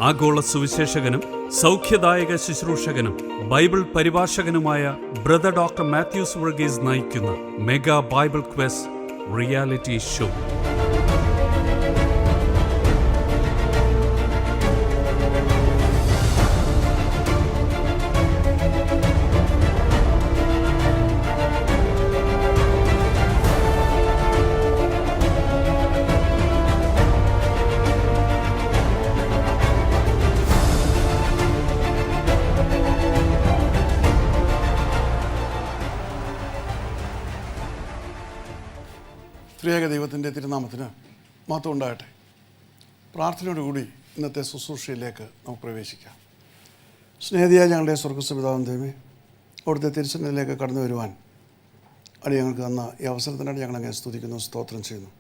ആഗോള സുവിശേഷകനും സൗഖ്യദായക ശുശ്രൂഷകനും ബൈബിൾ പരിഭാഷകനുമായ ബ്രദർ ഡോക്ടർ മാത്യൂസ് വർഗീസ് നയിക്കുന്ന mega Bible quiz reality show. ത്രിയേക ദൈവത്തിൻ്റെ തിരുനാമത്തിന് മഹത്വം ഉണ്ടാകട്ടെ. പ്രാർത്ഥനയോടുകൂടി ഇന്നത്തെ ശുശ്രൂഷയിലേക്ക് നമുക്ക് പ്രവേശിക്കാം. സ്നേഹിതയായ ഞങ്ങളുടെ സ്വർഗ്ഗപിതാവാം ദൈവമേ, അവിടുത്തെ തിരുസന്നിധിയിലേക്ക് കടന്നു വരുവാൻ ഞങ്ങൾക്ക് തന്ന ഈ അവസരത്തിനായിട്ട് ഞങ്ങൾ അങ്ങനെ സ്തുതിക്കുന്നു, സ്തോത്രം ചെയ്യുന്നു.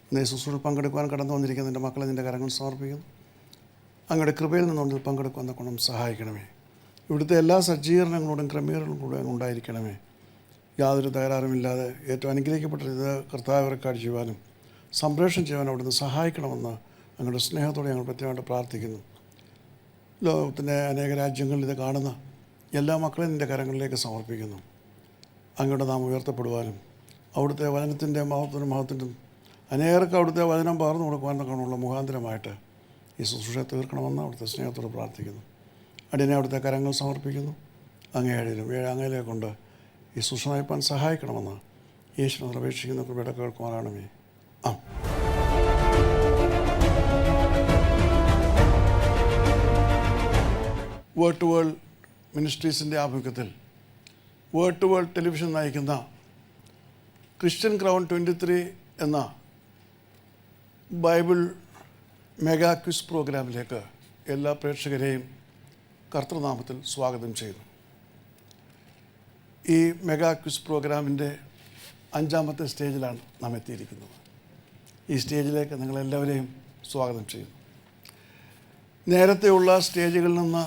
ഇന്ന് ഈ ശുശ്രൂഷയിൽ പങ്കെടുക്കുവാൻ കടന്നു വന്നിരിക്കുന്ന നിൻ്റെ മക്കളെ നിൻ്റെ കരങ്ങൾ സമർപ്പിക്കുന്നു. അങ്ങയുടെ കൃപയിൽ നിന്നുകൊണ്ട് പങ്കെടുക്കുവാൻ ഗുണം സഹായിക്കണമേ. ഇവിടുത്തെ എല്ലാ സജ്ജീകരണങ്ങളോടും ക്രമീകരണങ്ങളോടും ഉണ്ടായിരിക്കണമേ. യാതൊരു തകരാറുമില്ലാതെ ഏറ്റവും അനുഗ്രഹിക്കപ്പെട്ട ഇത് കർത്താവ് കാഴ്ച ചെയ്യുവാനും സംപ്രേഷണം ചെയ്യുവാനും അവിടുന്ന് സഹായിക്കണമെന്ന് ഞങ്ങളുടെ സ്നേഹത്തോടെ ഞങ്ങൾ പ്രത്യേകമായിട്ട് പ്രാർത്ഥിക്കുന്നു. ലോകത്തിൻ്റെ അനേക രാജ്യങ്ങളിൽ ഇത് കാണുന്ന എല്ലാ മക്കളെയും നിൻ്റെ കരങ്ങളിലേക്ക് സമർപ്പിക്കുന്നു. അങ്ങയുടെ നാം ഉയർത്തപ്പെടുവാനും അവിടുത്തെ വചനത്തിൻ്റെ മഹത്വത്തിൻ്റെ അനേകർക്ക് അവിടുത്തെ വചനം പകർന്നു കൊടുക്കുവാനൊക്കെയുള്ള മുഖാന്തരമായിട്ട് ഈ ശുശ്രൂഷ തീർക്കണമെന്ന് അവിടുത്തെ സ്നേഹത്തോട് പ്രാർത്ഥിക്കുന്നു. അടിയനെ അവിടുത്തെ കരങ്ങൾ സമർപ്പിക്കുന്നു. അങ്ങേടിലും അങ്ങയിലെ കൊണ്ട് ഈ ശുശ്രൂഷ സഹായിക്കണമെന്ന് യേശുവിനെ അപേക്ഷിക്കുന്ന കൃപയുടെ കേൾക്കുവാനാണമേ. വേർഡ് ടു വേൾഡ് മിനിസ്ട്രീസിൻ്റെ ആഭിമുഖ്യത്തിൽ വേർഡ് ടു വേൾഡ് ടെലിവിഷൻ നയിക്കുന്ന ക്രിസ്ത്യൻ ക്രൗൺ 23 എന്ന ബൈബിൾ മെഗാ ക്വിസ് പ്രോഗ്രാമിലേക്ക് എല്ലാ പ്രേക്ഷകരെയും കർത്തൃനാമത്തിൽ സ്വാഗതം ചെയ്യുന്നു. ഈ മെഗാ ക്വിസ് പ്രോഗ്രാമിൻ്റെ 5ാമത്തെ സ്റ്റേജിലാണ് നാം എത്തിയിരിക്കുന്നത്. ഈ സ്റ്റേജിലേക്ക് നിങ്ങളെല്ലാവരെയും സ്വാഗതം ചെയ്യുന്നു. നേരത്തെയുള്ള സ്റ്റേജുകളിൽ നിന്ന്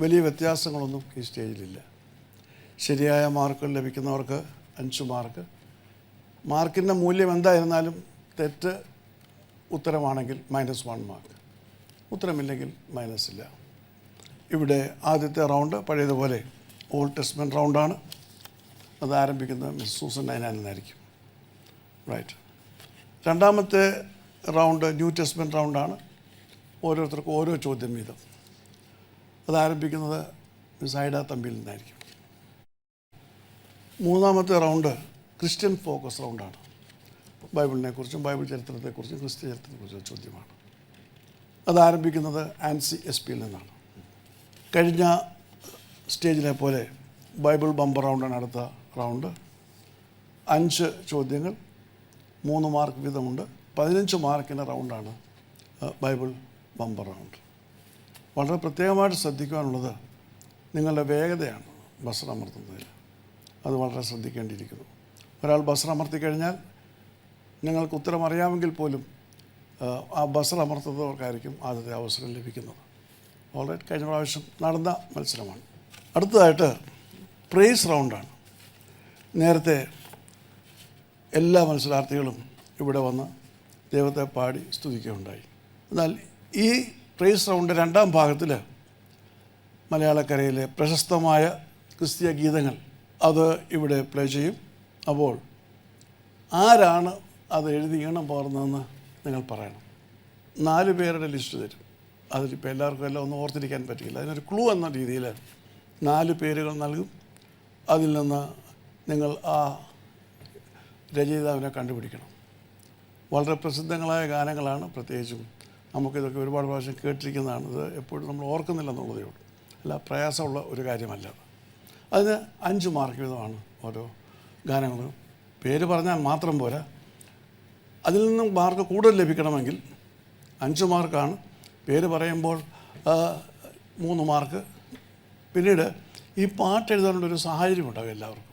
വലിയ വ്യത്യാസങ്ങളൊന്നും ഈ സ്റ്റേജിലില്ല. ശരിയായ മാർക്കുകൾ ലഭിക്കുന്നവർക്ക് 5 മാർക്ക്. മാർക്കിൻ്റെ മൂല്യം എന്തായിരുന്നാലും തെറ്റ് ഉത്തരമാണെങ്കിൽ -1 മാർക്ക്, ഉത്തരമില്ലെങ്കിൽ മൈനസില്ല. ഇവിടെ ആദ്യത്തെ റൗണ്ട് പഴയതുപോലെ ഓൾഡ് ടെസ്റ്റ്മെൻറ്റ് റൗണ്ടാണ്. അത് ആരംഭിക്കുന്നത് മിസ് സൂസൻ നൈനാൻ എന്നായിരിക്കും. റൈറ്റ്. 2ാമത്തെ റൗണ്ട് ന്യൂ ടെസ്റ്റ്മെൻറ്റ് റൗണ്ടാണ്. ഓരോരുത്തർക്കും ഓരോ ചോദ്യം വീതം. അത് ആരംഭിക്കുന്നത് മിസ് ഐഡ തമ്പിയിൽ നിന്നായിരിക്കും. 3ാമത്തെ റൗണ്ട് ക്രിസ്ത്യൻ ഫോക്കസ് റൗണ്ടാണ്. ബൈബിളിനെക്കുറിച്ചും ബൈബിൾ ചരിത്രത്തെക്കുറിച്ചും ക്രിസ്ത്യ ചരിത്രത്തെക്കുറിച്ചും ചോദ്യമാണ്. അത് ആരംഭിക്കുന്നത് ആൻസി SP നിന്നാണ്. കഴിഞ്ഞ സ്റ്റേജിലെ പോലെ ബൈബിൾ ബമ്പർ റൗണ്ടാണ് അടുത്ത റൗണ്ട്. 5 ചോദ്യങ്ങൾ, 3 മാർക്ക് വീതമുണ്ട്. 15 മാർക്കിൻ്റെ റൗണ്ടാണ് ബൈബിൾ ബമ്പർ റൗണ്ട്. വളരെ പ്രത്യേകമായിട്ട് ശ്രദ്ധിക്കുവാനുള്ളത് നിങ്ങളുടെ വേഗതയാണ് ബസർ അമർത്തുന്നതിൽ. അത് വളരെ ശ്രദ്ധിക്കേണ്ടിയിരിക്കുന്നു. ഒരാൾ ബസർ അമർത്തി കഴിഞ്ഞാൽ നിങ്ങൾക്ക് ഉത്തരം അറിയാമെങ്കിൽ പോലും ആ ബസർ അമർത്തുന്നവർക്കായിരിക്കും ആദ്യത്തെ അവസരം ലഭിക്കുന്നത്. വളരെ കഴിഞ്ഞ പ്രാവശ്യം നടന്ന മത്സരമാണ്. അടുത്തതായിട്ട് പ്രൈസ് റൗണ്ടാണ്. നേരത്തെ എല്ലാ മത്സരാർത്ഥികളും ഇവിടെ വന്ന് ദൈവത്തെ പാടി സ്തുതിക്കുകയുണ്ടായി. എന്നാൽ ഈ പ്രൈസ് റൗണ്ട് 2ാം ഭാഗത്തിൽ മലയാളക്കരയിലെ പ്രശസ്തമായ ക്രിസ്തീയ ഗീതങ്ങൾ അത് ഇവിടെ പ്ലേ ചെയ്യും. അപ്പോൾ ആരാണ് അത് എഴുതി ഈണം പകർന്നതെന്ന് നിങ്ങൾ പറയണം. 4 പേരുടെ ലിസ്റ്റ് തരും. അതിലിപ്പോൾ എല്ലാവർക്കും എല്ലാം ഒന്നും ഓർത്തിരിക്കാൻ പറ്റില്ല. അതിനൊരു ക്ലൂ എന്ന രീതിയിൽ 4 പേരുകൾ നൽകും. അതിൽ നിന്ന് നിങ്ങൾ ആ രചയിതാവിനെ കണ്ടുപിടിക്കണം. വളരെ പ്രസിദ്ധങ്ങളായ ഗാനങ്ങളാണ്. പ്രത്യേകിച്ചും നമുക്കിതൊക്കെ ഒരുപാട് പ്രാവശ്യം കേട്ടിരിക്കുന്നതാണ്. ഇത് എപ്പോഴും നമ്മൾ ഓർക്കുന്നില്ല എന്നുള്ളതേ ഉള്ളൂ. അല്ല, പ്രയാസമുള്ള ഒരു കാര്യമല്ല. അതിന് 5 മാർക്ക് വീതമാണ് ഓരോ ഗാനങ്ങളും. പേര് പറഞ്ഞാൽ മാത്രം പോരാ, അതിൽ നിന്നും മാർക്ക് കൂടുതൽ ലഭിക്കണമെങ്കിൽ 5 മാർക്കാണ്. പേര് പറയുമ്പോൾ 3 മാർക്ക്. പിന്നീട് ഈ പാട്ട് എഴുതാനുള്ളൊരു സാഹചര്യം ഉണ്ടാകും എല്ലാവർക്കും.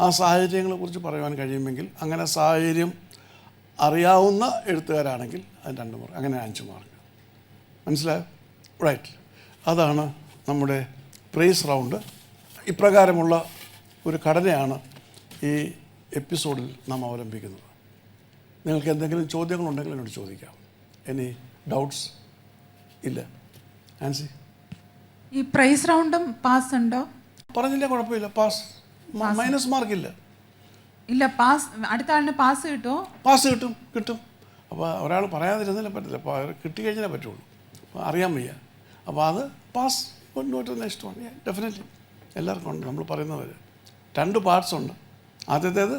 ആ സാഹചര്യങ്ങളെക്കുറിച്ച് പറയുവാൻ കഴിയുമെങ്കിൽ, അങ്ങനെ സാഹചര്യം അറിയാവുന്ന എഴുത്തുകാരാണെങ്കിൽ അത് 2 മാർക്ക്, അങ്ങനെ 5 മാർക്ക്. മനസ്സിലായോ? റൈറ്റ്. അതാണ് നമ്മുടെ പ്രൈസ് റൗണ്ട്. ഇപ്രകാരമുള്ള ഒരു ഘടനയാണ് ഈ എപ്പിസോഡിൽ നാം അവലംബിക്കുന്നത്. നിങ്ങൾക്ക് എന്തെങ്കിലും ചോദ്യങ്ങളുണ്ടെങ്കിൽ എന്നോട് ചോദിക്കാം. Any doubts? ഇല്ല. ആൻസി ഈ പ്രൈസ് റൗണ്ടും പാസ് ഉണ്ടോ? പറഞ്ഞില്ലേ, കുഴപ്പമില്ല. പാസ്, മൈനസ് മാർക്കില്ല. ഇല്ല, പാസ് അടുത്ത ആളിന് പാസ് കിട്ടുമോ? പാസ് കിട്ടും. അപ്പോൾ ഒരാൾ പറയാതിരുന്നില്ല പറ്റില്ല, അപ്പോൾ കിട്ടിക്കഴിഞ്ഞാലേ പറ്റുള്ളൂ. അപ്പോൾ അറിയാൻ വയ്യ. അപ്പോൾ അത് pass not next one definitely എല്ലാവർക്കും ഉണ്ട്. നമ്മൾ പറയുന്നത് 2 പാർട്സ് ഉണ്ട്. ആദ്യത്തേത്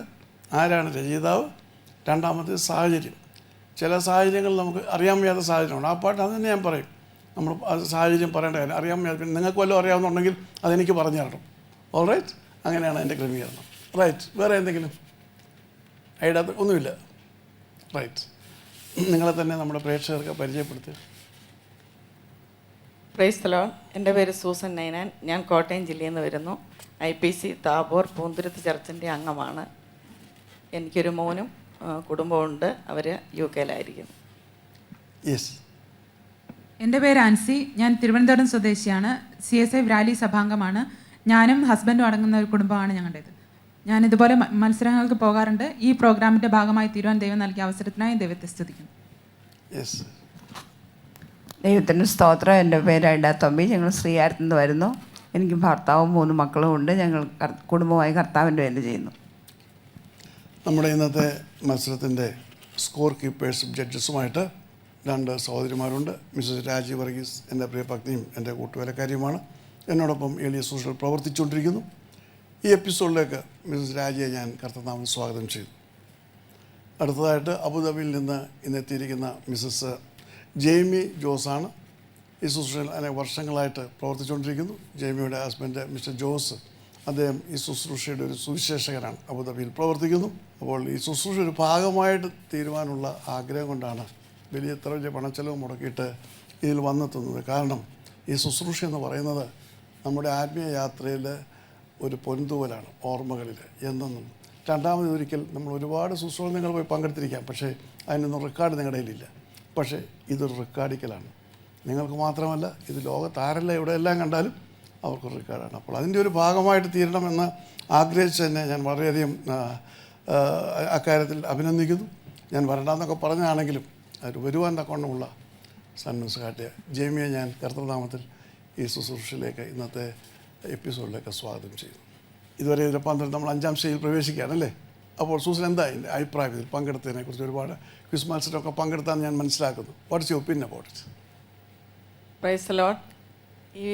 ആരാണ് രചയിതാവ്, രണ്ടാമത്തേത് സാഹചര്യം. ചില സാഹചര്യങ്ങൾ നമുക്ക് അറിയാൻ വയ്യാത്ത സാഹചര്യമുണ്ട്. ആ പാട്ട് അത് തന്നെ ഞാൻ പറയും. നമ്മൾ അത് സാഹചര്യം പറയേണ്ട കാര്യം അറിയാൻ വയ്യാത്ത, നിങ്ങൾക്ക് വല്ലതും അറിയാവുന്നുണ്ടെങ്കിൽ അതെനിക്ക് പറഞ്ഞു തരണം. ഓൾ റൈറ്റ്, അങ്ങനെയാണ് എൻ്റെ ക്രമീകരണം. റൈറ്റ്, വേറെ എന്തെങ്കിലും ഐഡിയ? ഒന്നുമില്ല. റൈറ്റ്, നിങ്ങളെ തന്നെ നമ്മുടെ പ്രേക്ഷകർക്ക് പരിചയപ്പെടുത്തുക. Praise the Lord. എൻ്റെ പേര് സൂസൻ നൈനാൻ. ഞാൻ കോട്ടയം ജില്ലയിൽ നിന്ന് വരുന്നു. IPC താബോർ പൂന്തുരുത്ത് ചർച്ചിൻ്റെ അംഗമാണ്. എനിക്കൊരു മോനും കുടുംബമുണ്ട്. അവർ UK-യിലായിരിക്കുന്നു. യെസ്. എൻ്റെ പേര് ആൻസി. ഞാൻ തിരുവനന്തപുരം സ്വദേശിയാണ്. CSI വ്രാലി സഭാംഗമാണ്. ഞാനും ഹസ്ബൻഡും അടങ്ങുന്ന ഒരു കുടുംബമാണ് ഞങ്ങളുടേത്. ഞാൻ ഇതുപോലെ മത്സരങ്ങൾക്ക് പോകാറുണ്ട്. ഈ പ്രോഗ്രാമിൻ്റെ ഭാഗമായി തീരുവാൻ ദൈവം നൽകിയ അവസരത്തിനായി ദൈവത്തെ സ്തുതിക്കുന്നു. യെസ്. ദൈവത്തിന് സ്തോത്രം. എൻ്റെ പേര് ഐഡ തൊമ്പി. ഞങ്ങൾ ശ്രീകാര്യത്തു നിന്ന് വരുന്നു. എനിക്ക് ഭർത്താവും 3 മക്കളും ഉണ്ട്. ഞങ്ങൾ കുടുംബമായി കർത്താവിൻ്റെ വേല ചെയ്യുന്നു. നമ്മുടെ ഇന്നത്തെ മത്സരത്തിൻ്റെ സ്കോർ കീപ്പേഴ്സും ജഡ്ജസുമായിട്ട് 2 സഹോദരിമാരുണ്ട്. മിസ്സസ് രാജി വർഗീസ് എൻ്റെ പ്രിയ പത്നിയും എൻ്റെ കൂട്ടുവേലക്കാരിയുമാണ്. എന്നോടൊപ്പം എളിയ സൂക്ഷികൾ പ്രവർത്തിച്ചുകൊണ്ടിരിക്കുന്നു. ഈ എപ്പിസോഡിലേക്ക് മിസ്സസ് രാജിയെ ഞാൻ കർത്തനാമം സ്വാഗതം ചെയ്തു. അടുത്തതായിട്ട് അബുദാബിയിൽ നിന്ന് ഇന്നെത്തിയിരിക്കുന്ന മിസ്സസ് ജെയ്മി ജോസാണ്. ഈ ശുശ്രൂഷയിൽ അനേക വർഷങ്ങളായിട്ട് പ്രവർത്തിച്ചുകൊണ്ടിരിക്കുന്നു. ജെയ്മിയുടെ ഹസ്ബൻഡ് മിസ്റ്റർ ജോസ്, അദ്ദേഹം ഈ ശുശ്രൂഷയുടെ ഒരു സുവിശേഷകനാണ്, അബുദാബിയിൽ പ്രവർത്തിക്കുന്നു. അപ്പോൾ ഈ ശുശ്രൂഷ ഒരു ഭാഗമായിട്ട് തീരുവാനുള്ള ആഗ്രഹം കൊണ്ടാണ് വലിയ എത്ര വലിയ പണച്ചെലവ് മുടക്കിയിട്ട് ഇതിൽ വന്നെത്തുന്നത്. കാരണം ഈ ശുശ്രൂഷ എന്ന് പറയുന്നത് നമ്മുടെ ആത്മീയ യാത്രയിൽ ഒരു പൊൻതൂവലാണ്, ഓർമ്മകളിൽ എന്നെന്നും. രണ്ടാമതൊരിക്കൽ നമ്മൾ ഒരുപാട് ശുശ്രൂഷ നിങ്ങൾ പോയി പങ്കെടുത്തിരിക്കാം, പക്ഷേ അതിനൊന്നും റെക്കോർഡ് നിങ്ങളുടെ കയ്യിലില്ല. പക്ഷേ ഇതൊരു റെക്കോർഡിക്കലാണ്. നിങ്ങൾക്ക് മാത്രമല്ല, ഇത് ലോകത്താരല്ല എവിടെയെല്ലാം കണ്ടാലും അവർക്കൊരു റെക്കോർഡാണ്. അപ്പോൾ അതിൻ്റെ ഒരു ഭാഗമായിട്ട് തീരണമെന്ന് ആഗ്രഹിച്ച് തന്നെ ഞാൻ വളരെയധികം അക്കാര്യത്തിൽ അഭിനന്ദിക്കുന്നു. ഞാൻ വരണ്ടെന്നൊക്കെ പറഞ്ഞാണെങ്കിലും അത് വരുവാൻ തക്കവണ്ണമുള്ള സന്മനസ് കാട്ടിയ ജെയ്മിയെ ഞാൻ കർത്തൃനാമത്തിൽ ഈ ശുശ്രൂഷയിലേക്ക് ഇന്നത്തെ എപ്പിസോഡിലേക്ക് സ്വാഗതം ചെയ്യുന്നു. ഇതുവരെ ഇതിൽ 12 നമ്മൾ 5ാം സ്റ്റേജിൽ പ്രവേശിക്കുകയാണല്ലേ. അപ്പോൾ സൂസൻ എന്താ എൻ്റെ അഭിപ്രായം ഇതിൽ പങ്കെടുത്തതിനെക്കുറിച്ച്? ഒരുപാട് ക്വിസ് മത്സരമൊക്കെ പങ്കെടുത്താന്ന് ഞാൻ മനസ്സിലാക്കുന്നു. What's your opinion about it? Praise the Lord. ഈ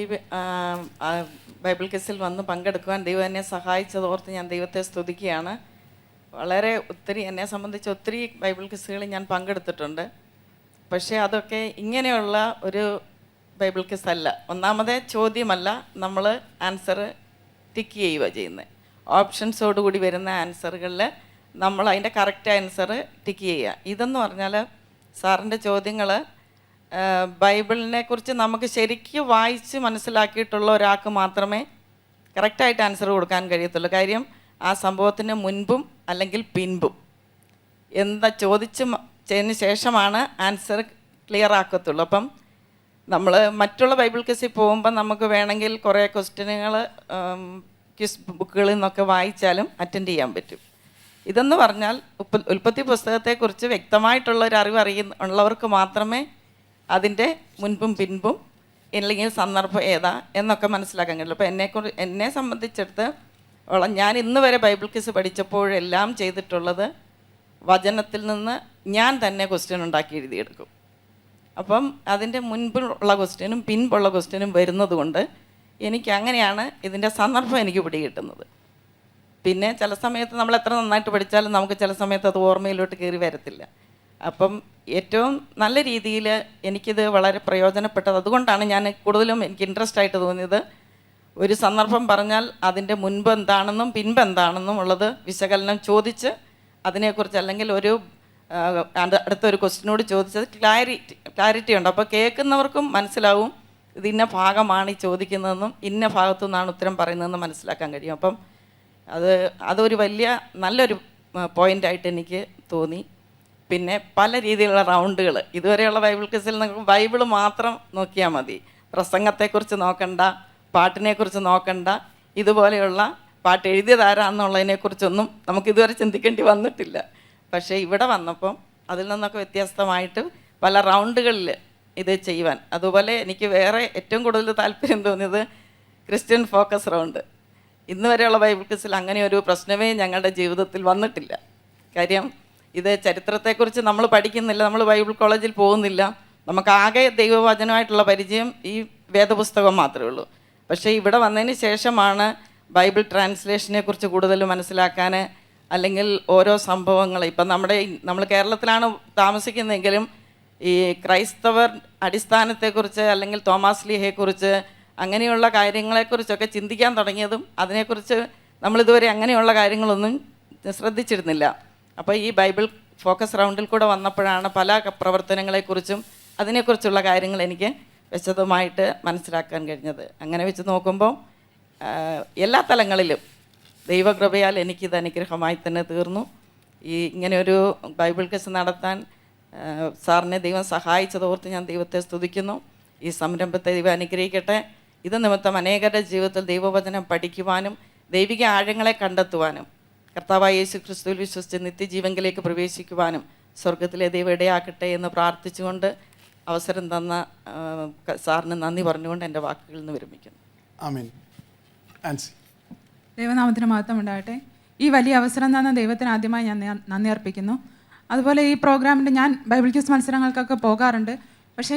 ബൈബിൾ ക്വിസിൽ വന്ന് പങ്കെടുക്കുവാൻ ദൈവം എന്നെ സഹായിച്ചതോർത്ത് ഞാൻ ദൈവത്തെ സ്തുതിക്കുകയാണ്. വളരെ എന്നെ സംബന്ധിച്ച് ഒത്തിരി ബൈബിൾ ക്വിസുകളിൽ ഞാൻ പങ്കെടുത്തിട്ടുണ്ട്. പക്ഷേ അതൊക്കെ ഇങ്ങനെയുള്ള ഒരു ബൈബിൾ ക്വിസ് അല്ല. ഒന്നാമതേ ചോദ്യമല്ല, നമ്മൾ ആൻസർ ടിക്ക് ചെയ്യുക ചെയ്യുന്നത്. ഓപ്ഷൻസോടുകൂടി വരുന്ന ആൻസറുകളിൽ നമ്മൾ അതിൻ്റെ കറക്റ്റ് ആൻസർ ടിക്ക് ചെയ്യുക. ഇതെന്ന് പറഞ്ഞാൽ സാറിൻ്റെ ചോദ്യങ്ങൾ ബൈബിളിനെ കുറിച്ച് നമുക്ക് ശരിക്കും വായിച്ച് മനസ്സിലാക്കിയിട്ടുള്ള ഒരാൾക്ക് മാത്രമേ കറക്റ്റായിട്ട് ആൻസർ കൊടുക്കാൻ കഴിയത്തുള്ളൂ. കാര്യം ആ സംഭവത്തിന് മുൻപും അല്ലെങ്കിൽ പിൻപും എന്താ ചോദിച്ചതിന് ശേഷമാണ് ആൻസർ ക്ലിയർ ആക്കത്തുള്ളൂ. അപ്പം നമ്മൾ മറ്റുള്ള ബൈബിൾ ക്വിസിൽ പോകുമ്പോൾ നമുക്ക് വേണമെങ്കിൽ കുറേ ക്വസ്റ്റ്യനുകൾ ക്വിസ് ബുക്കുകളിൽ നിന്നൊക്കെ വായിച്ചാലും അറ്റൻഡ് ചെയ്യാൻ പറ്റും. ഇതെന്ന് പറഞ്ഞാൽ ഉൽപ്പത്തി പുസ്തകത്തെക്കുറിച്ച് വ്യക്തമായിട്ടുള്ളൊരു അറിവ് ഉള്ളവർക്ക് മാത്രമേ അതിൻ്റെ മുൻപും പിൻപും അല്ലെങ്കിൽ സന്ദർഭം ഏതാ എന്നൊക്കെ മനസ്സിലാക്കാൻ കഴിയുള്ളൂ. അപ്പോൾ എന്നെ സംബന്ധിച്ചിടത്ത് ഞാൻ ഇന്ന് വരെ ബൈബിൾ ക്വിസ് പഠിച്ചപ്പോഴെല്ലാം ചെയ്തിട്ടുള്ളത് വചനത്തിൽ നിന്ന് ഞാൻ തന്നെ ക്വസ്റ്റ്യൻ ഉണ്ടാക്കി എഴുതിയെടുക്കും. അപ്പം അതിൻ്റെ മുൻപുള്ള ക്വസ്റ്റ്യനും പിൻപുള്ള ക്വസ്റ്റ്യനും വരുന്നത് കൊണ്ട് എനിക്ക് അങ്ങനെയാണ് ഇതിൻ്റെ സന്ദർഭം എനിക്ക് പിടികിട്ടുന്നത്. പിന്നെ ചില സമയത്ത് നമ്മൾ എത്ര നന്നായിട്ട് പഠിച്ചാലും നമുക്ക് ചില സമയത്ത് അത് ഓർമ്മയിലോട്ട് കയറി വരത്തില്ല. അപ്പം ഏറ്റവും നല്ല രീതിയിൽ എനിക്കിത് വളരെ പ്രയോജനപ്പെട്ടത്. അതുകൊണ്ടാണ് ഞാൻ കൂടുതലും എനിക്ക് ഇൻട്രസ്റ്റ് ആയിട്ട് തോന്നിയത്. ഒരു സന്ദർഭം പറഞ്ഞാൽ അതിൻ്റെ മുൻപ് എന്താണെന്നും പിൻപ് എന്താണെന്നും ഉള്ളത് വിശകലനം ചോദിച്ച് അതിനെക്കുറിച്ച്, അല്ലെങ്കിൽ ഒരു അടുത്തൊരു ക്വസ്റ്റിനോട് ചോദിച്ചത് ക്ലാരിറ്റി ഉണ്ട്. അപ്പോൾ കേൾക്കുന്നവർക്കും മനസ്സിലാവും ഇത് ഇന്ന ഭാഗമാണ് ഈ ചോദിക്കുന്നതെന്നും ഇന്ന ഭാഗത്തു നിന്നാണ് ഉത്തരം പറയുന്നതെന്നും മനസ്സിലാക്കാൻ കഴിയും. അപ്പം അതൊരു വലിയ നല്ലൊരു പോയിൻ്റായിട്ട് എനിക്ക് തോന്നി. പിന്നെ പല രീതിയിലുള്ള റൗണ്ടുകൾ, ഇതുവരെയുള്ള ബൈബിൾ ക്വിസിൽ നമുക്ക് ബൈബിൾ മാത്രം നോക്കിയാൽ മതി. പ്രസംഗത്തെക്കുറിച്ച് നോക്കണ്ട, പാട്ടിനെക്കുറിച്ച് നോക്കണ്ട, ഇതുപോലെയുള്ള പാട്ട് എഴുതിയതാരാന്നുള്ളതിനെക്കുറിച്ചൊന്നും നമുക്കിതുവരെ ചിന്തിക്കേണ്ടി വന്നിട്ടില്ല. പക്ഷേ ഇവിടെ വന്നപ്പം അതിൽ നിന്നൊക്കെ വ്യത്യസ്തമായിട്ട് പല റൗണ്ടുകളിൽ ഇത് ചെയ്യുവാൻ. അതുപോലെ എനിക്ക് വേറെ ഏറ്റവും കൂടുതൽ താല്പര്യം തോന്നിയത് ക്രിസ്ത്യൻ ഫോക്കസ് റൗണ്ട്. ഇന്ന് വരെയുള്ള ബൈബിൾ ക്വിസിൽ അങ്ങനെ ഒരു പ്രശ്നമേ ഞങ്ങളുടെ ജീവിതത്തിൽ വന്നിട്ടില്ല. കാര്യം ഇത് ചരിത്രത്തെക്കുറിച്ച് നമ്മൾ പഠിക്കുന്നില്ല, നമ്മൾ ബൈബിൾ കോളേജിൽ പോകുന്നില്ല, നമുക്കാകെ ദൈവവചനമായിട്ടുള്ള പരിചയം ഈ വേദപുസ്തകം മാത്രമേ ഉള്ളൂ. പക്ഷേ ഇവിടെ വന്നതിന് ശേഷമാണ് ബൈബിൾ ട്രാൻസ്ലേഷനെ കുറിച്ച് കൂടുതൽ മനസ്സിലാക്കാൻ, അല്ലെങ്കിൽ ഓരോ സംഭവങ്ങൾ ഇപ്പം നമ്മൾ കേരളത്തിലാണ് താമസിക്കുന്നതെങ്കിലും ഈ ക്രൈസ്തവർ അടിസ്ഥാനത്തെക്കുറിച്ച് അല്ലെങ്കിൽ തോമാസ് ലീഹയെക്കുറിച്ച് അങ്ങനെയുള്ള കാര്യങ്ങളെക്കുറിച്ചൊക്കെ ചിന്തിക്കാൻ തുടങ്ങിയതും അതിനെക്കുറിച്ച് നമ്മളിതുവരെ അങ്ങനെയുള്ള കാര്യങ്ങളൊന്നും ശ്രദ്ധിച്ചിരുന്നില്ല. അപ്പോൾ ഈ ബൈബിൾ ഫോക്കസ് റൗണ്ടിൽ കൂടെ വന്നപ്പോഴാണ് പല പ്രവർത്തനങ്ങളെക്കുറിച്ചും അതിനെക്കുറിച്ചുള്ള കാര്യങ്ങൾ എനിക്ക് വിശദമായിട്ട് മനസ്സിലാക്കാൻ കഴിഞ്ഞത്. അങ്ങനെ വെച്ച് നോക്കുമ്പോൾ എല്ലാ തലങ്ങളിലും ദൈവകൃപയാൽ എനിക്കിത് അനുഗ്രഹമായി തന്നെ തീർന്നു. ഇങ്ങനെയൊരു ബൈബിൾ ക്വിസ് നടത്താൻ സാറിനെ ദൈവം സഹായിച്ചതോർത്ത് ഞാൻ ദൈവത്തെ സ്തുതിക്കുന്നു. ഈ സംരംഭത്തെ ദൈവം അനുഗ്രഹിക്കട്ടെ. ഇത് നിമിത്തം അനേകരുടെ ജീവിതത്തിൽ ദൈവവചനം പഠിക്കുവാനും ദൈവിക ആഴങ്ങളെ കണ്ടെത്തുവാനും കർത്താവായ യേശു ക്രിസ്തുവിൽ വിശ്വസിച്ച് നിത്യജീവനിലേക്ക് പ്രവേശിക്കുവാനും സ്വർഗത്തിലെ ദൈവം ഇടയാക്കട്ടെ എന്ന് പ്രാർത്ഥിച്ചുകൊണ്ട് അവസരം തന്ന സാറിന് നന്ദി പറഞ്ഞുകൊണ്ട് എൻ്റെ വാക്കുകളിൽ നിന്ന് വിരമിക്കുന്നു. ആമീൻ. ആൻസി. ദൈവനാമത്തിന് മഹത്വം ഉണ്ടാകട്ടെ. ഈ വലിയ അവസരം തന്ന ദൈവത്തിന് ആദ്യമായി ഞാൻ നന്ദി അർപ്പിക്കുന്നു. അതുപോലെ ഈ പ്രോഗ്രാമിൻ്റെ ഞാൻ ബൈബിൾ ക്വിസ് മത്സരങ്ങൾക്കൊക്കെ പോകാറുണ്ട്. പക്ഷേ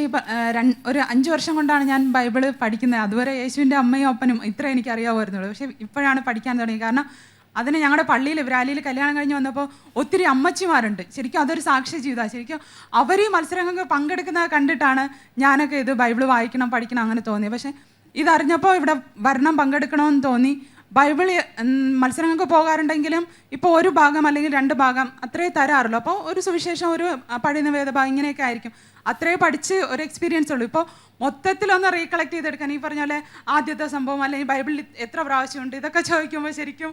ഒരു 5 വർഷം കൊണ്ടാണ് ഞാൻ ബൈബിള് പഠിക്കുന്നത്. അതുവരെ യേശുവിൻ്റെ അമ്മയും അപ്പനും ഇത്ര എനിക്കറിയാമായിരുന്നുള്ളൂ. പക്ഷേ ഇപ്പോഴാണ് പഠിക്കാൻ തുടങ്ങിയത്. കാരണം അതിന് ഞങ്ങളുടെ പള്ളിയിൽ വ്രാലിയിൽ കല്യാണം കഴിഞ്ഞ് വന്നപ്പോൾ ഒത്തിരി അമ്മച്ചിമാരുണ്ട്. ശരിക്കും അതൊരു സാക്ഷ്യ ജീവിതമാണ്. ശരിക്കും അവർ ഈ മത്സരങ്ങൾക്ക് പങ്കെടുക്കുന്നത് കണ്ടിട്ടാണ് ഞാനൊക്കെ ഇത് ബൈബിൾ വായിക്കണം പഠിക്കണം അങ്ങനെ തോന്നിയത്. പക്ഷേ ഇതറിഞ്ഞപ്പോൾ ഇവിടെ വരണം പങ്കെടുക്കണമെന്ന് തോന്നി. ബൈബിൾ മത്സരങ്ങൾക്ക് പോകാറുണ്ടെങ്കിലും ഇപ്പോൾ ഒരു ഭാഗം അല്ലെങ്കിൽ 2 ഭാഗം അത്രേ തരാറുള്ളൂ. അപ്പോൾ ഒരു സുവിശേഷം, ഒരു പഴയ വേദഭാഗം ഇങ്ങനെയൊക്കെ ആയിരിക്കും. അത്രേ പഠിച്ച് ഒരു എക്സ്പീരിയൻസ് ഉള്ളൂ. ഇപ്പോൾ മൊത്തത്തിലൊന്ന് റീകളക്ട് ചെയ്തെടുക്കാൻ ഈ പറഞ്ഞ പോലെ ആദ്യത്തെ സംഭവം അല്ലെങ്കിൽ ബൈബിളിൽ എത്ര പ്രാവശ്യമുണ്ട് ഇതൊക്കെ ചോദിക്കുമ്പോൾ ശരിക്കും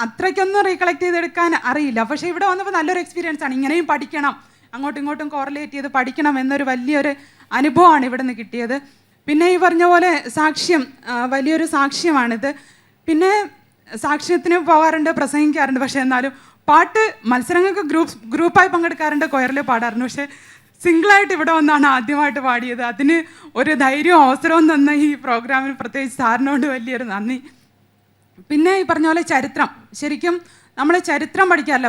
അത്രയ്ക്കൊന്നും റീകളക്ട് ചെയ്തെടുക്കാൻ അറിയില്ല. പക്ഷേ ഇവിടെ വന്നപ്പോൾ നല്ലൊരു എക്സ്പീരിയൻസ് ആണ്. ഇങ്ങനെയും പഠിക്കണം, അങ്ങോട്ടും ഇങ്ങോട്ടും കോറിലേറ്റ് ചെയ്ത് പഠിക്കണം എന്നൊരു വലിയൊരു അനുഭവമാണ് ഇവിടെ നിന്ന് കിട്ടിയത്. പിന്നെ ഈ പറഞ്ഞ പോലെ സാക്ഷ്യം വലിയൊരു സാക്ഷ്യമാണിത്. പിന്നെ സാക്ഷ്യത്തിന് പോകാറുണ്ട്, പ്രസംഗിക്കാറുണ്ട്. പക്ഷേ എന്നാലും പാട്ട് മത്സരങ്ങൾക്ക് ഗ്രൂപ്പായി പങ്കെടുക്കാറുണ്ട്, കൊയറിൽ പാടാറുണ്ട്. പക്ഷേ സിംഗിളായിട്ട് ഇവിടെ വന്നാണ് ആദ്യമായിട്ട് പാടിയത്. അതിന് ഒരു ധൈര്യവും അവസരവും തന്ന ഈ പ്രോഗ്രാമിന് പ്രത്യേകിച്ച് സാറിനോട് വലിയൊരു നന്ദി. പിന്നെ ഈ പറഞ്ഞ പോലെ ചരിത്രം, ശരിക്കും നമ്മൾ ചരിത്രം പഠിക്കാറില്ല.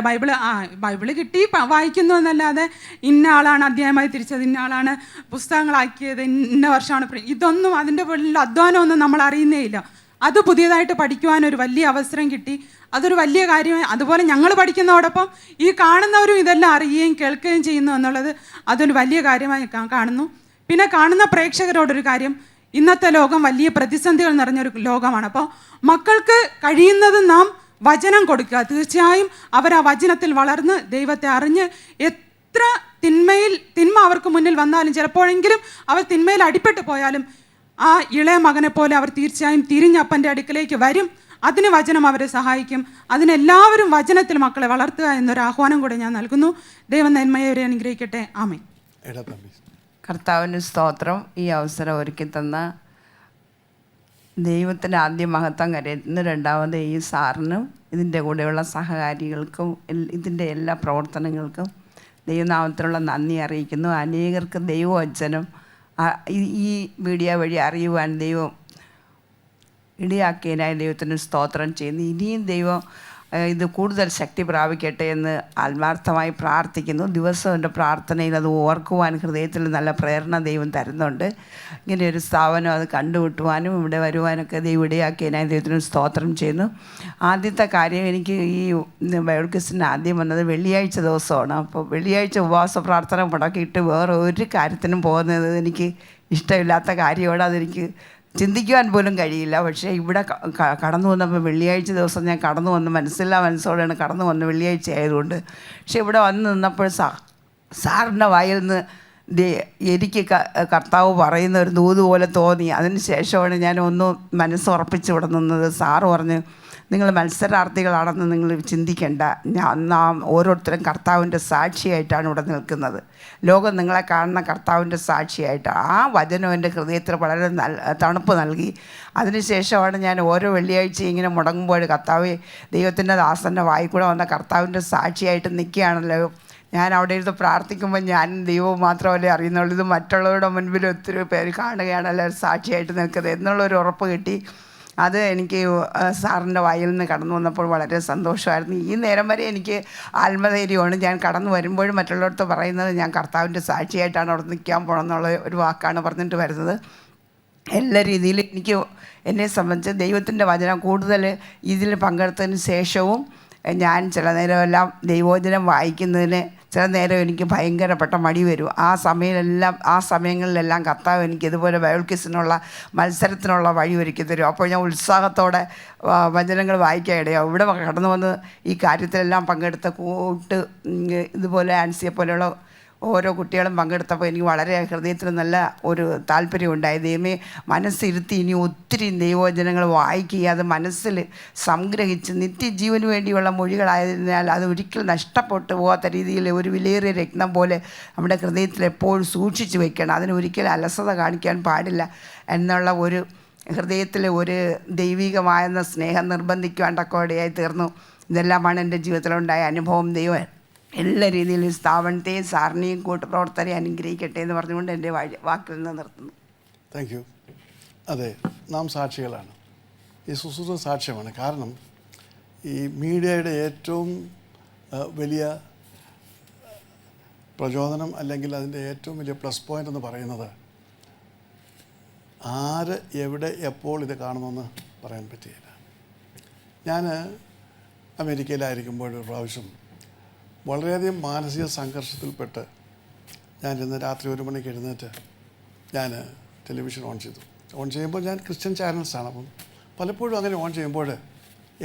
ബൈബിള് കിട്ടി വായിക്കുന്നു എന്നല്ലാതെ ഇന്ന ആളാണ് അധ്യായമായി തിരിച്ചത്, ഇന്ന ആളാണ് പുസ്തകങ്ങളാക്കിയത്, ഇന്ന വർഷമാണ് ഇതൊന്നും അതിൻ്റെ ഉള്ളിൽ അധ്വാനമൊന്നും നമ്മൾ അറിയുന്നേ ഇല്ല. അത് പുതിയതായിട്ട് പഠിക്കുവാനൊരു വലിയ അവസരം കിട്ടി. അതൊരു വലിയ കാര്യമായി. അതുപോലെ ഞങ്ങൾ പഠിക്കുന്നതോടൊപ്പം ഈ കാണുന്നവരും ഇതെല്ലാം അറിയുകയും കേൾക്കുകയും ചെയ്യുന്നു എന്നുള്ളത് അതൊരു വലിയ കാര്യമായി കാണുന്നു. പിന്നെ കാണുന്ന പ്രേക്ഷകരോടൊരു കാര്യം, ഇന്നത്തെ ലോകം വലിയ പ്രതിസന്ധികൾ നിറഞ്ഞൊരു ലോകമാണ്. അപ്പോൾ മക്കൾക്ക് കഴിയുന്നത് നാം വചനം കൊടുക്കുക. തീർച്ചയായും അവർ ആ വചനത്തിൽ വളർന്ന് ദൈവത്തെ അറിഞ്ഞ് എത്ര തിന്മ അവർക്ക് മുന്നിൽ വന്നാലും ചിലപ്പോഴെങ്കിലും അവർ തിന്മയിൽ അടിപ്പെട്ടു പോയാലും ആ ഇളയ മകനെ പോലെ അവർ തീർച്ചയായും തിരിഞ്ഞപ്പൻ്റെ അടുക്കലേക്ക് വരും. അതിന് വചനം അവരെ സഹായിക്കും. അതിനെല്ലാവരും വചനത്തിൽ മക്കളെ വളർത്തുക എന്നൊരു ആഹ്വാനം കൂടെ ഞാൻ നൽകുന്നു. ദൈവം നന്മയെ അവരെ അനുഗ്രഹിക്കട്ടെ. ആമേൻ. കർത്താവിന് സ്തോത്രം. ഈ അവസരം ഒരുക്കി തന്ന ദൈവത്തിന് ആദ്യം മഹത്വം കരയുന്നു. രണ്ടാമത് ഈ സാറിനും ഇതിൻ്റെ കൂടെയുള്ള സഹകാരികൾക്കും ഇതിൻ്റെ എല്ലാ പ്രവർത്തനങ്ങൾക്കും ദൈവനാമത്തിലുള്ള നന്ദി അറിയിക്കുന്നു. അനേകർക്ക് ദൈവവചനം ഈ മീഡിയ വഴി അറിയുവാൻ ദൈവം ഇടയാക്കിയതിനായി ദൈവത്തിന് സ്തോത്രം ചെയ്യുന്നു. ഇനിയും ദൈവം ഇത് കൂടുതൽ ശക്തി പ്രാപിക്കട്ടെ എന്ന് ആത്മാർത്ഥമായി പ്രാർത്ഥിക്കുന്നു. ദിവസവും എൻ്റെ പ്രാർത്ഥനയിൽ അത് ഓർക്കുവാൻ ഹൃദയത്തിൽ നല്ല പ്രേരണ ദൈവം തരുന്നുണ്ട്. ഇങ്ങനെയൊരു സ്ഥാപനം അത് കണ്ടുമുട്ടുവാനും ഇവിടെ വരുവാനൊക്കെ ദൈവം ഇടയാക്കിയതിനായി ദൈവത്തിന് സ്തോത്രം ചെയ്യുന്നു. ആദ്യത്തെ കാര്യം, എനിക്ക് ഈ ബൈബിൾ ക്വിസിന് ആദ്യം വന്നത് വെള്ളിയാഴ്ച ദിവസമാണ്. അപ്പോൾ വെള്ളിയാഴ്ച ഉപവാസ പ്രാർത്ഥന മുടക്കിയിട്ട് വേറെ ഒരു കാര്യത്തിനും പോകുന്നത് എനിക്ക് ഇഷ്ടമില്ലാത്ത കാര്യമാണ്. അതെനിക്ക് ചിന്തിക്കുവാൻ പോലും കഴിയില്ല. പക്ഷേ ഇവിടെ കടന്നു വന്നപ്പോൾ വെള്ളിയാഴ്ച ദിവസം ഞാൻ കടന്നു വന്ന് മനസ്സോടെയാണ് കടന്നു വന്ന് വെള്ളിയാഴ്ച ആയതുകൊണ്ട്. പക്ഷേ ഇവിടെ വന്ന് നിന്നപ്പോൾ സാറിൻ്റെ വായിൽ നിന്ന് എനിക്ക് കർത്താവ് പറയുന്ന ഒരു ദൂത് പോലെ തോന്നി. അതിന് ശേഷമാണ് ഞാൻ ഒന്ന് മനസ്സുറപ്പിച്ച് ഇവിടെ നിന്നത്. സാറ് പറഞ്ഞ്, നിങ്ങൾ മത്സരാർത്ഥികളാണെന്ന് നിങ്ങൾ ചിന്തിക്കേണ്ട, നാം ഓരോരുത്തരും കർത്താവിൻ്റെ സാക്ഷിയായിട്ടാണ് ഇവിടെ നിൽക്കുന്നത്. ലോകം നിങ്ങളെ കാണുന്ന കർത്താവിൻ്റെ സാക്ഷിയായിട്ട്. ആ വചനം എൻ്റെ ഹൃദയത്തിൽ വളരെ തണുപ്പ് നൽകി. അതിനുശേഷമാണ് ഞാൻ ഓരോ വെള്ളിയാഴ്ച ഇങ്ങനെ മുടങ്ങുമ്പോൾ കർത്താവ് ദൈവത്തിൻ്റെ ദാസൻ്റെ വായിക്കൂടെ വന്ന കർത്താവിൻ്റെ സാക്ഷിയായിട്ട് നിൽക്കുകയാണല്ലോ, ഞാൻ അവിടെ ഇരുന്ന് പ്രാർത്ഥിക്കുമ്പോൾ ഞാൻ ദൈവവും മാത്രമല്ലേ അറിയുന്നുള്ളൂ, ഇത് മറ്റുള്ളവരുടെ മുൻപിൽ ഒത്തിരി പേര് കാണുകയാണ്, എല്ലാവരും സാക്ഷിയായിട്ട് നിൽക്കുന്നത് എന്നുള്ളൊരു ഉറപ്പ് കിട്ടി. അത് എനിക്ക് സാറിൻ്റെ വായിൽ നിന്ന് കടന്നു വന്നപ്പോൾ വളരെ സന്തോഷമായിരുന്നു. ഈ നേരം വരെ എനിക്ക് ആത്മധൈര്യമാണ്. ഞാൻ കടന്നു വരുമ്പോഴും മറ്റുള്ളവർക്ക് പറയുന്നത് ഞാൻ കർത്താവിൻ്റെ സാക്ഷിയായിട്ടാണ് അവിടെ നിൽക്കാൻ പോകണമെന്നുള്ള ഒരു വാക്കാണ് പറഞ്ഞിട്ട് വരുന്നത്. എല്ലാ രീതിയിലും എനിക്ക് എന്നെ സംബന്ധിച്ച് ദൈവത്തിൻ്റെ വചനം കൂടുതൽ ഇതിൽ പങ്കെടുത്തതിന് ശേഷവും ഞാൻ ചില നേരമെല്ലാം ദൈവവചനം വായിക്കുന്നതിന് ചില നേരം എനിക്ക് ഭയങ്കരപ്പെട്ട മടി വരും. ആ സമയങ്ങളിലെല്ലാം കർത്താവ് എനിക്ക് ഇതുപോലെ ബൈബിൾ ക്വിസിനുള്ള മത്സരത്തിനുള്ള വഴി ഒരുക്കി തരും. അപ്പോൾ ഞാൻ ഉത്സാഹത്തോടെ വചനങ്ങൾ വായിക്കാൻ ഇടയാവും. ഇവിടെ കടന്നു വന്ന് ഈ കാര്യത്തിലെല്ലാം പങ്കെടുത്ത ഇതുപോലെ ആൻസിയെ പോലെയുള്ള ഓരോ കുട്ടികളും പങ്കെടുത്തപ്പോൾ എനിക്ക് വളരെ ഹൃദയത്തിൽ നല്ല ഒരു താല്പര്യമുണ്ടായി. ദൈവമേ, മനസ്സിരുത്തി ഇനി ഒത്തിരി ദൈവവചനങ്ങൾ വായിക്കുക, അത് മനസ്സിൽ സംഗ്രഹിച്ച് നിത്യജീവന് വേണ്ടിയുള്ള മൊഴികളായതിനാൽ അത് ഒരിക്കലും നഷ്ടപ്പെട്ടു പോകാത്ത രീതിയിൽ ഒരു വിലയേറിയ രത്നം പോലെ നമ്മുടെ ഹൃദയത്തിൽ എപ്പോഴും സൂക്ഷിച്ച് വെക്കണം. അതിന് ഒരിക്കലും അലസത കാണിക്കാൻ പാടില്ല എന്നുള്ള ഒരു ഹൃദയത്തിൽ ഒരു ദൈവികമായെന്ന സ്നേഹം നിർബന്ധിക്കുവാൻ തക്കോടെയായി തീർന്നു. ഇതെല്ലാമാണ് എൻ്റെ ജീവിതത്തിലുണ്ടായ അനുഭവം. ദൈവം എല്ലാ രീതിയിലും സ്ഥാപനത്തെയും സാറിനെയും കൂട്ടുപ്രവർത്തകരെയും അനുഗ്രഹിക്കട്ടെ എന്ന് പറഞ്ഞുകൊണ്ട് എൻ്റെ വാക്കിൽ നിന്ന് നിർത്തുന്നു. Thank you. അതെ, നാം സാക്ഷികളാണ്. ഈ ശുശ്രൂഷ സാക്ഷ്യമാണ്. കാരണം ഈ മീഡിയയുടെ ഏറ്റവും വലിയ പ്രചോദനം അല്ലെങ്കിൽ അതിൻ്റെ ഏറ്റവും വലിയ പ്ലസ് പോയിൻ്റ് എന്ന് പറയുന്നത് ആര് എവിടെ എപ്പോൾ ഇത് കാണുമെന്ന് പറയാൻ പറ്റുകയില്ല. ഞാൻ അമേരിക്കയിലായിരിക്കുമ്പോൾ ഒരു പ്രാവശ്യം വളരെയധികം മാനസിക സംഘർഷത്തിൽപ്പെട്ട് ഞാൻ ഇന്ന് രാത്രി 1 മണിക്ക് എഴുന്നേറ്റ് ഞാൻ ടെലിവിഷൻ ഓൺ ചെയ്യുമ്പോൾ ഞാൻ ക്രിസ്ത്യൻ ചാനൽസാണ്. അപ്പം പലപ്പോഴും അങ്ങനെ ഓൺ ചെയ്യുമ്പോൾ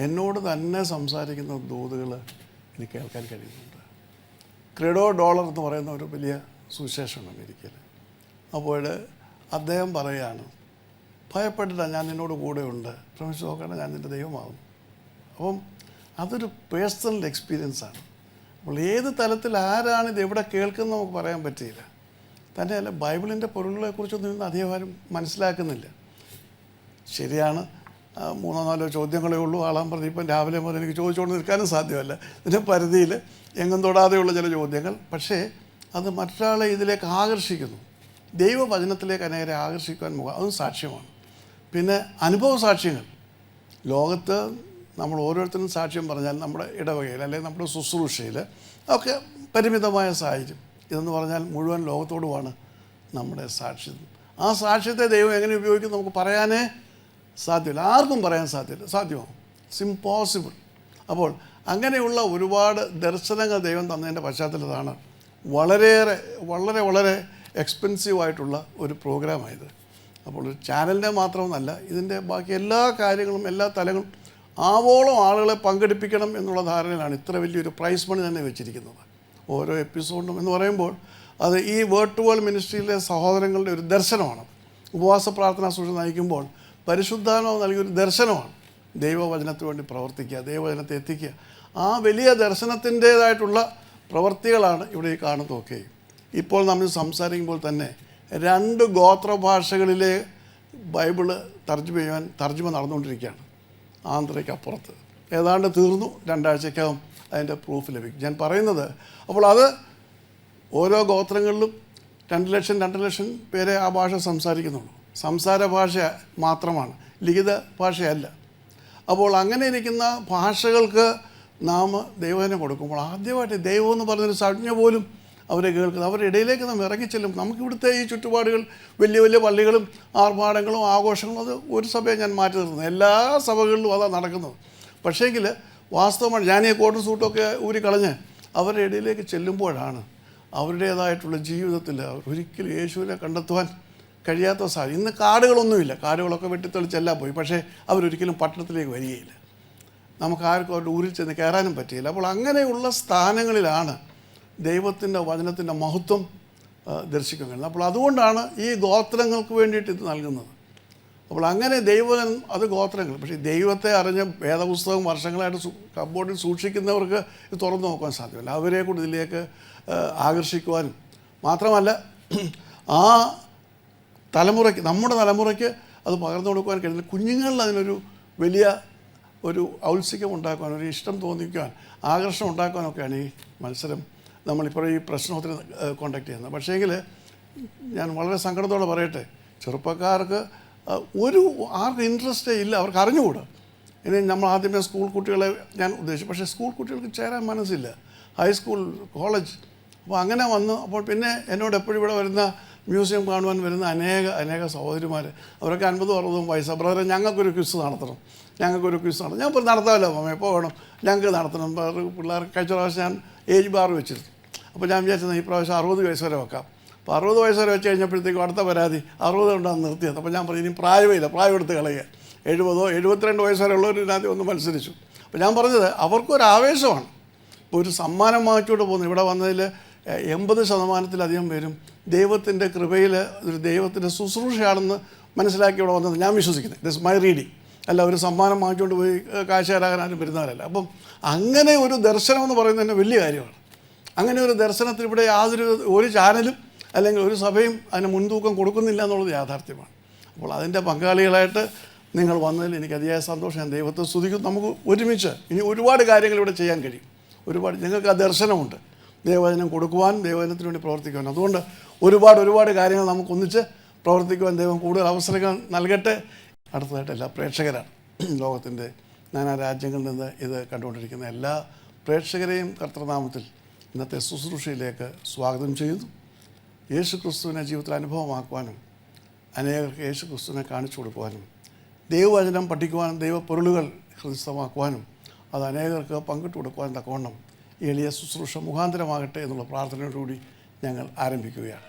എന്നോട് തന്നെ സംസാരിക്കുന്ന ദൂതുകൾ എനിക്ക് കേൾക്കാൻ കഴിയുന്നുണ്ട്. ക്രെഡോ ഡോളർ എന്ന് പറയുന്ന ഒരു വലിയ സുവിശേഷമാണ് അമേരിക്കയിൽ. അപ്പോൾ അദ്ദേഹം പറയുകയാണ്, ഭയപ്പെട്ടില്ല, ഞാൻ നിന്നോട് കൂടെയുണ്ട്, ശ്രമിച്ചു നോക്കണം, ഞാൻ നിൻ്റെ ദൈവമാകും. അപ്പം അതൊരു പേഴ്സണൽ എക്സ്പീരിയൻസാണ്. അപ്പോൾ ഏത് തലത്തിൽ ആരാണിത് എവിടെ കേൾക്കുന്നത് നമുക്ക് പറയാൻ പറ്റിയില്ല. തന്നെയല്ല, ബൈബിളിൻ്റെ പൊരുളുകളെക്കുറിച്ചൊന്നും ഇന്ന് അധികം മനസ്സിലാക്കുന്നില്ല. ശരിയാണ്, 3-4 ചോദ്യങ്ങളേ ഉള്ളൂ. ആളാൻ പറഞ്ഞ് ഇപ്പം രാവിലെ മുതൽ എനിക്ക് ചോദിച്ചുകൊണ്ട് നിൽക്കാനും സാധ്യമല്ല. ഇതിൻ്റെ പരിധിയിൽ എങ്ങും തൊടാതെയുള്ള ചില ചോദ്യങ്ങൾ. പക്ഷേ അത് മറ്റൊരാളെ ഇതിലേക്ക് ആകർഷിക്കുന്നു. ദൈവവചനത്തിലേക്ക് അനേകരെ ആകർഷിക്കുവാൻ അതും സാക്ഷ്യമാണ്. പിന്നെ അനുഭവ സാക്ഷ്യങ്ങൾ. ലോകത്ത് നമ്മൾ ഓരോരുത്തരും സാക്ഷ്യം പറഞ്ഞാൽ നമ്മുടെ ഇടവകയിൽ അല്ലെങ്കിൽ നമ്മുടെ ശുശ്രൂഷയിൽ ഒക്കെ പരിമിതമായ സാഹചര്യം. ഇതെന്ന് പറഞ്ഞാൽ മുഴുവൻ ലോകത്തോടുമാണ് നമ്മുടെ സാക്ഷ്യം. ആ സാക്ഷ്യത്തെ ദൈവം എങ്ങനെ ഉപയോഗിക്കും നമുക്ക് പറയാനേ സാധ്യമല്ല. ആർക്കും പറയാൻ സാധ്യമാവും. It's impossible. അപ്പോൾ അങ്ങനെയുള്ള ഒരുപാട് ദർശനങ്ങൾ ദൈവം തന്നതിൻ്റെ പശ്ചാത്തലത്തിലാണ് വളരെ എക്സ്പെൻസീവായിട്ടുള്ള ഒരു പ്രോഗ്രാമായത്. അപ്പോൾ ചാനലിൻ്റെ മാത്രമൊന്നല്ല, ഇതിൻ്റെ ബാക്കി എല്ലാ കാര്യങ്ങളും എല്ലാ തലങ്ങളും ആവോളം ആളുകളെ പങ്കെടുപ്പിക്കണം എന്നുള്ള ധാരണയിലാണ് ഇത്ര വലിയൊരു പ്രൈസ് മണി തന്നെ വെച്ചിരിക്കുന്നത്. ഓരോ എപ്പിസോഡും എന്ന് പറയുമ്പോൾ അത് ഈ വേർഡ് ടു വേൾഡ് മിനിസ്ട്രിയിലെ സഹോദരങ്ങളുടെ ഒരു ദർശനമാണ്. ഉപവാസ പ്രാർത്ഥന ശുശ്രൂഷ നയിക്കുമ്പോൾ പരിശുദ്ധാത്മാവ് നൽകിയൊരു ദർശനമാണ്. ദൈവവചനത്തിന് വേണ്ടി പ്രവർത്തിക്കുക, ദൈവവചനത്തെ എത്തിക്കുക. ആ വലിയ ദർശനത്തിൻ്റേതായിട്ടുള്ള പ്രവൃത്തികളാണ് ഇവിടെ ഈ കാണുന്നതൊക്കെ. ഇപ്പോൾ നമ്മൾ സംസാരിക്കുമ്പോൾ തന്നെ 2 ഗോത്രഭാഷകളിലെ ബൈബിള് തർജ്ജമ നടന്നുകൊണ്ടിരിക്കുകയാണ്. ആന്ധ്രയ്ക്കപ്പുറത്ത് ഏതാണ്ട് തീർന്നു. 2 ആഴ്ചക്കകം അതിൻ്റെ പ്രൂഫ് ലഭിക്കും. ഞാൻ പറയുന്നത്, അപ്പോൾ അത് ഓരോ ഗോത്രങ്ങളിലും 2 ലക്ഷം പേരെ ആ ഭാഷ സംസാരിക്കുന്നുള്ളൂ. സംസാര ഭാഷ മാത്രമാണ്, ലിഖിത ഭാഷയല്ല. അപ്പോൾ അങ്ങനെ ഇരിക്കുന്ന ഭാഷകൾക്ക് നാം ദൈവത്തിനെ കൊടുക്കുമ്പോൾ ആദ്യമായിട്ട് ദൈവം എന്ന് പറഞ്ഞൊരു സംജ്ഞ പോലും അവരെ കേൾക്കുന്നത്, അവരുടെ ഇടയിലേക്ക് നാം ഇറങ്ങിച്ചെല്ലും. നമുക്കിവിടുത്തെ ഈ ചുറ്റുപാടുകൾ വലിയ പള്ളികളും ആർഭാടങ്ങളും ആഘോഷങ്ങളും അത് ഒരു സഭയെ ഞാൻ മാറ്റി നിർത്തുന്നത്. എല്ലാ സഭകളിലും അതാണ് നടക്കുന്നത്. പക്ഷേങ്കിൽ വാസ്തവമാണ്, ഞാൻ ഈ കോട്ടും സൂട്ടൊക്കെ ഊരിക്കളഞ്ഞ് അവരുടെ ഇടയിലേക്ക് ചെല്ലുമ്പോഴാണ് അവരുടേതായിട്ടുള്ള ജീവിതത്തിൽ ഒരിക്കലും യേശുവിനെ കണ്ടെത്തുവാൻ കഴിയാത്ത സാഹചര്യം. ഇന്ന് കാടുകളൊന്നുമില്ല, കാടുകളൊക്കെ വെട്ടിത്തെളിച്ചെല്ലാം പോയി. പക്ഷേ അവരൊരിക്കലും പട്ടണത്തിലേക്ക് വരികയില്ല. നമുക്ക് ആർക്കും അവരുടെ ഊരിൽ ചെന്ന് കയറാനും പറ്റിയില്ല. അപ്പോൾ അങ്ങനെയുള്ള സ്ഥാനങ്ങളിലാണ് ദൈവത്തിൻ്റെ വചനത്തിൻ്റെ മഹത്വം ദർശിക്കാൻ കഴിയുന്നത്. അപ്പോൾ അതുകൊണ്ടാണ് ഈ ഗോത്രങ്ങൾക്ക് വേണ്ടിയിട്ട് ഇത് നൽകുന്നത്. അപ്പോൾ അങ്ങനെ ദൈവം അത് ഗോത്രങ്ങൾ. പക്ഷേ ദൈവത്തെ അറിഞ്ഞ വേദപുസ്തകം വർഷങ്ങളായിട്ട് കബോർഡിൽ സൂക്ഷിക്കുന്നവർക്ക് ഇത് തുറന്നു നോക്കാൻ സാധ്യമല്ല. അവരെ കൂടി ഇതിലേക്ക് ആകർഷിക്കുവാനും മാത്രമല്ല ആ തലമുറയ്ക്ക്, നമ്മുടെ തലമുറയ്ക്ക് അത് പകർന്നു കൊടുക്കുവാൻ കഴിയുന്ന കുഞ്ഞുങ്ങളിൽ അതിനൊരു വലിയ ഔത്സുക്യം ഉണ്ടാക്കുവാൻ, ഒരു ഇഷ്ടം തോന്നിക്കുവാൻ, ആകർഷണം ഉണ്ടാക്കുവാനൊക്കെയാണ് ഈ മത്സരം നമ്മളിപ്പോൾ ഈ പ്രശ്നത്തിന് കോണ്ടാക്ട് ചെയ്യുന്നത്. പക്ഷേങ്കിൽ ഞാൻ വളരെ സങ്കടത്തോടെ പറയട്ടെ, ചെറുപ്പക്കാർക്ക് ആർക്കും ഇൻട്രസ്റ്റേ ഇല്ല, അവർക്ക് അറിഞ്ഞുകൂടാ. ഇനി നമ്മൾ ആദ്യമേ സ്കൂൾ കുട്ടികളെ ഞാൻ ഉദ്ദേശിച്ചു, പക്ഷേ സ്കൂൾ കുട്ടികൾക്ക് ചേരാൻ മനസ്സില്ല, ഹൈസ്കൂൾ, കോളേജ്. അപ്പോൾ അങ്ങനെ വന്നു. അപ്പോൾ പിന്നെ എന്നോട് എപ്പോഴും ഇവിടെ വരുന്ന മ്യൂസിയം കാണുവാൻ വരുന്ന അനേക സഹോദരിമാർ, അവരൊക്കെ 50-60 വയസ്സാണ്. ബ്രദറെ ഞങ്ങൾക്കൊരു ക്വിസ് നടത്തണം. ഞാൻ ഇപ്പോൾ നടത്താമല്ലോ അമ്മ, എപ്പോൾ വേണം, ഞങ്ങൾക്ക് നടത്തണം. പിള്ളേർ കഴിഞ്ഞ പ്രാവശ്യം ഞാൻ ഏജ് ബാർ വെച്ചിരുന്നു. അപ്പോൾ ഞാൻ വിചാരിച്ചത് ഈ പ്രാവശ്യം 60 വയസ്സ് വരെ വെക്കാം. അപ്പോൾ 60 വയസ്സ് വരെ വെച്ച് കഴിഞ്ഞപ്പോഴത്തേക്കും അടുത്ത പരാതി 60 കൊണ്ടാണ് നിർത്തിയത്. അപ്പോൾ ഞാൻ പറഞ്ഞു ഇനി പ്രായമില്ല, പ്രായം എടുത്ത് കളയുക. 70 72 വയസ്സ് വരെ ഉള്ളവരിനകത്ത് ഒന്ന് മത്സരിച്ചു. അപ്പോൾ ഞാൻ പറഞ്ഞത് അവർക്കൊരാവേശമാണ്. ഇപ്പോൾ ഒരു സമ്മാനം വാങ്ങിച്ചുകൊണ്ട് പോകുന്നു. ഇവിടെ വന്നതിൽ 80% പേരും ദൈവത്തിൻ്റെ കൃപയിൽ ഒരു ദൈവത്തിൻ്റെ ശുശ്രൂഷയാണെന്ന് മനസ്സിലാക്കി ഇവിടെ വന്നത് ഞാൻ വിശ്വസിക്കുന്നത്. It is my reading. അല്ല ഒരു സമ്മാനം വാങ്ങിച്ചുകൊണ്ട് പോയി കാശുകാരാകാനും വരുന്നവരല്ല. അപ്പം അങ്ങനെ ഒരു ദർശനം എന്ന് പറയുന്നത് തന്നെ വലിയ കാര്യമാണ്. അങ്ങനെ ഒരു ദർശനത്തിൽ ഇവിടെ ഒരു ചാനലും അല്ലെങ്കിൽ ഒരു സഭയും അതിന് മുൻതൂക്കം കൊടുക്കുന്നില്ല എന്നുള്ളത് യാഥാർത്ഥ്യമാണ്. അപ്പോൾ അതിൻ്റെ പങ്കാളികളായിട്ട് നിങ്ങൾ വന്നതിൽ എനിക്ക് അതിയായ സന്തോഷം. ഞാൻ ദൈവത്തെ സ്തുതിക്കും. നമുക്ക് ഒരുമിച്ച് ഇനി ഒരുപാട് കാര്യങ്ങൾ ഇവിടെ ചെയ്യാൻ കഴിയും. നിങ്ങൾക്ക് ആ ദർശനമുണ്ട്, ദൈവവചനം കൊടുക്കുവാൻ, ദൈവവചനത്തിന് വേണ്ടി പ്രവർത്തിക്കുവാൻ. അതുകൊണ്ട് ഒരുപാട് കാര്യങ്ങൾ നമുക്കൊന്നിച്ച് പ്രവർത്തിക്കുവാൻ ദൈവം കൂടുതൽ അവസരങ്ങൾ നൽകട്ടെ. അടുത്തതായിട്ട് എല്ലാ പ്രേക്ഷകരാണ്, ലോകത്തിൻ്റെ നാനാ രാജ്യങ്ങളിൽ നിന്ന് ഇത് കണ്ടുകൊണ്ടിരിക്കുന്ന എല്ലാ പ്രേക്ഷകരെയും കർത്തൃനാമത്തിൽ ഇന്നത്തെ ശുശ്രൂഷയിലേക്ക് സ്വാഗതം ചെയ്യുന്നു. യേശു ക്രിസ്തുവിനെ ജീവിതത്തിൽ അനുഭവമാക്കുവാനും അനേകർക്ക് യേശു ക്രിസ്തുവിനെ കാണിച്ചു കൊടുക്കുവാനും ദൈവവചനം പഠിക്കുവാനും ദൈവപ്പൊരുളുകൾ ഹൃദയസ്ഥമാക്കുവാനും അത് അനേകർക്ക് പങ്കിട്ട് കൊടുക്കുവാനും തക്കവണ്ണം ഈ എളിയ ശുശ്രൂഷ മുഖാന്തരമാകട്ടെ എന്നുള്ള പ്രാർത്ഥനയോടുകൂടി ഞങ്ങൾ ആരംഭിക്കുകയാണ്.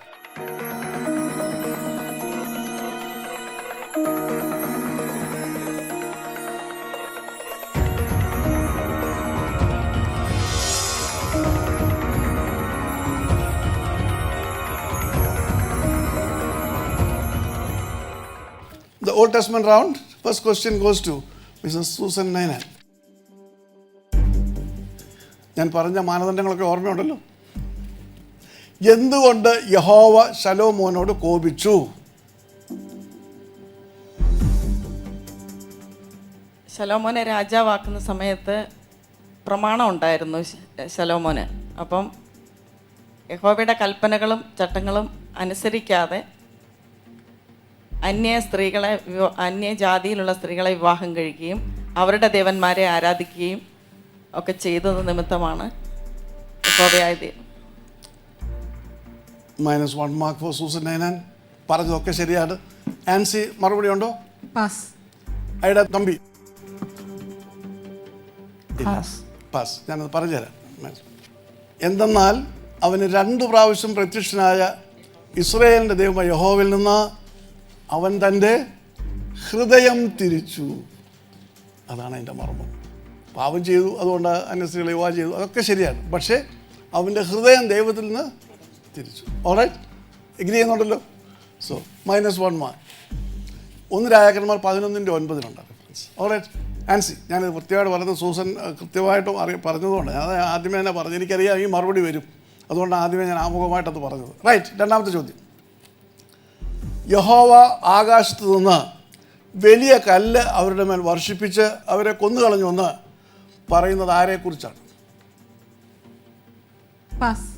The Old Testament round, first question goes to Mrs. Susan Nainan. ഞാൻ പറഞ്ഞ മാനദണ്ഡങ്ങളൊക്കെ ഓർമ്മയുണ്ടല്ലോ. എന്തുകൊണ്ട് യഹോവ ശലോമോനോട് കോപിച്ചു? ശലോമോനെ രാജാവാക്കുന്ന സമയത്ത് പ്രമാണം ഉണ്ടായിരുന്നു ശലോമോന്. അപ്പം യഹോവയുടെ കൽപ്പനകളും ചട്ടങ്ങളും അനുസരിക്കാതെ അന്യജാതിയിലുള്ള സ്ത്രീകളെ വിവാഹം കഴിക്കുകയും അവരുടെ ദേവന്മാരെ ആരാധിക്കുകയും ഒക്കെ ചെയ്തത് നിമിത്തമാണ് യഹോവയായ ദൈവം. -1 മാർക്ക് ഫോർ സൂസൻ നൈനാൻ. പറഞ്ഞതൊക്കെ ശരിയാണ്. ആൻസി മറുപടി ഉണ്ടോ? പാസ്. ഐഡ തമ്പി പാസ്. ഞാനത് പറഞ്ഞുതരാം. എന്തെന്നാൽ അവന് 2 പ്രാവശ്യം പ്രത്യക്ഷനായ ഇസ്രായേലിൻ്റെ ദൈവമായ യഹോവയിൽ നിന്ന് അവൻ തൻ്റെ ഹൃദയം തിരിച്ചു. അതാണ് അതിൻ്റെ മർമ്മം. പാപം ചെയ്തു, അതുകൊണ്ട് അന്യസ്ത്രീകളെ വിവാഹം ചെയ്തു, അതൊക്കെ ശരിയാണ്. പക്ഷേ അവൻ്റെ ഹൃദയം ദൈവത്തിൽ നിന്ന് തിരിച്ചു. ഓൾറൈറ്റ്, എഗ്രി ചെയ്യുന്നുണ്ടല്ലോ. So -1 mark. 1 രാജാക്കന്മാർ 11:9 റെഫറൻസ്. ഓൾറൈറ്റ് ആൻസി, ഞാനിത് കൃത്യമായിട്ട് പറഞ്ഞത് സൂസൻ കൃത്യമായിട്ടും പറഞ്ഞതുകൊണ്ട് ഞാൻ ആദ്യമേ തന്നെ പറഞ്ഞു. എനിക്കറിയാം ഈ മറുപടി വരും, അതുകൊണ്ട് ആദ്യമേ ഞാൻ ആമുഖമായിട്ടത് പറഞ്ഞത്. റൈറ്റ്, രണ്ടാമത്തെ ചോദ്യം. യഹോവ ആകാശത്ത് നിന്ന് വലിയ കല്ല് അവരുടെ മേൽ വർഷിപ്പിച്ച് അവരെ കൊന്നുകളഞ്ഞുവെന്ന് പറയുന്നത് ആരെക്കുറിച്ചാണ്? പാസ്.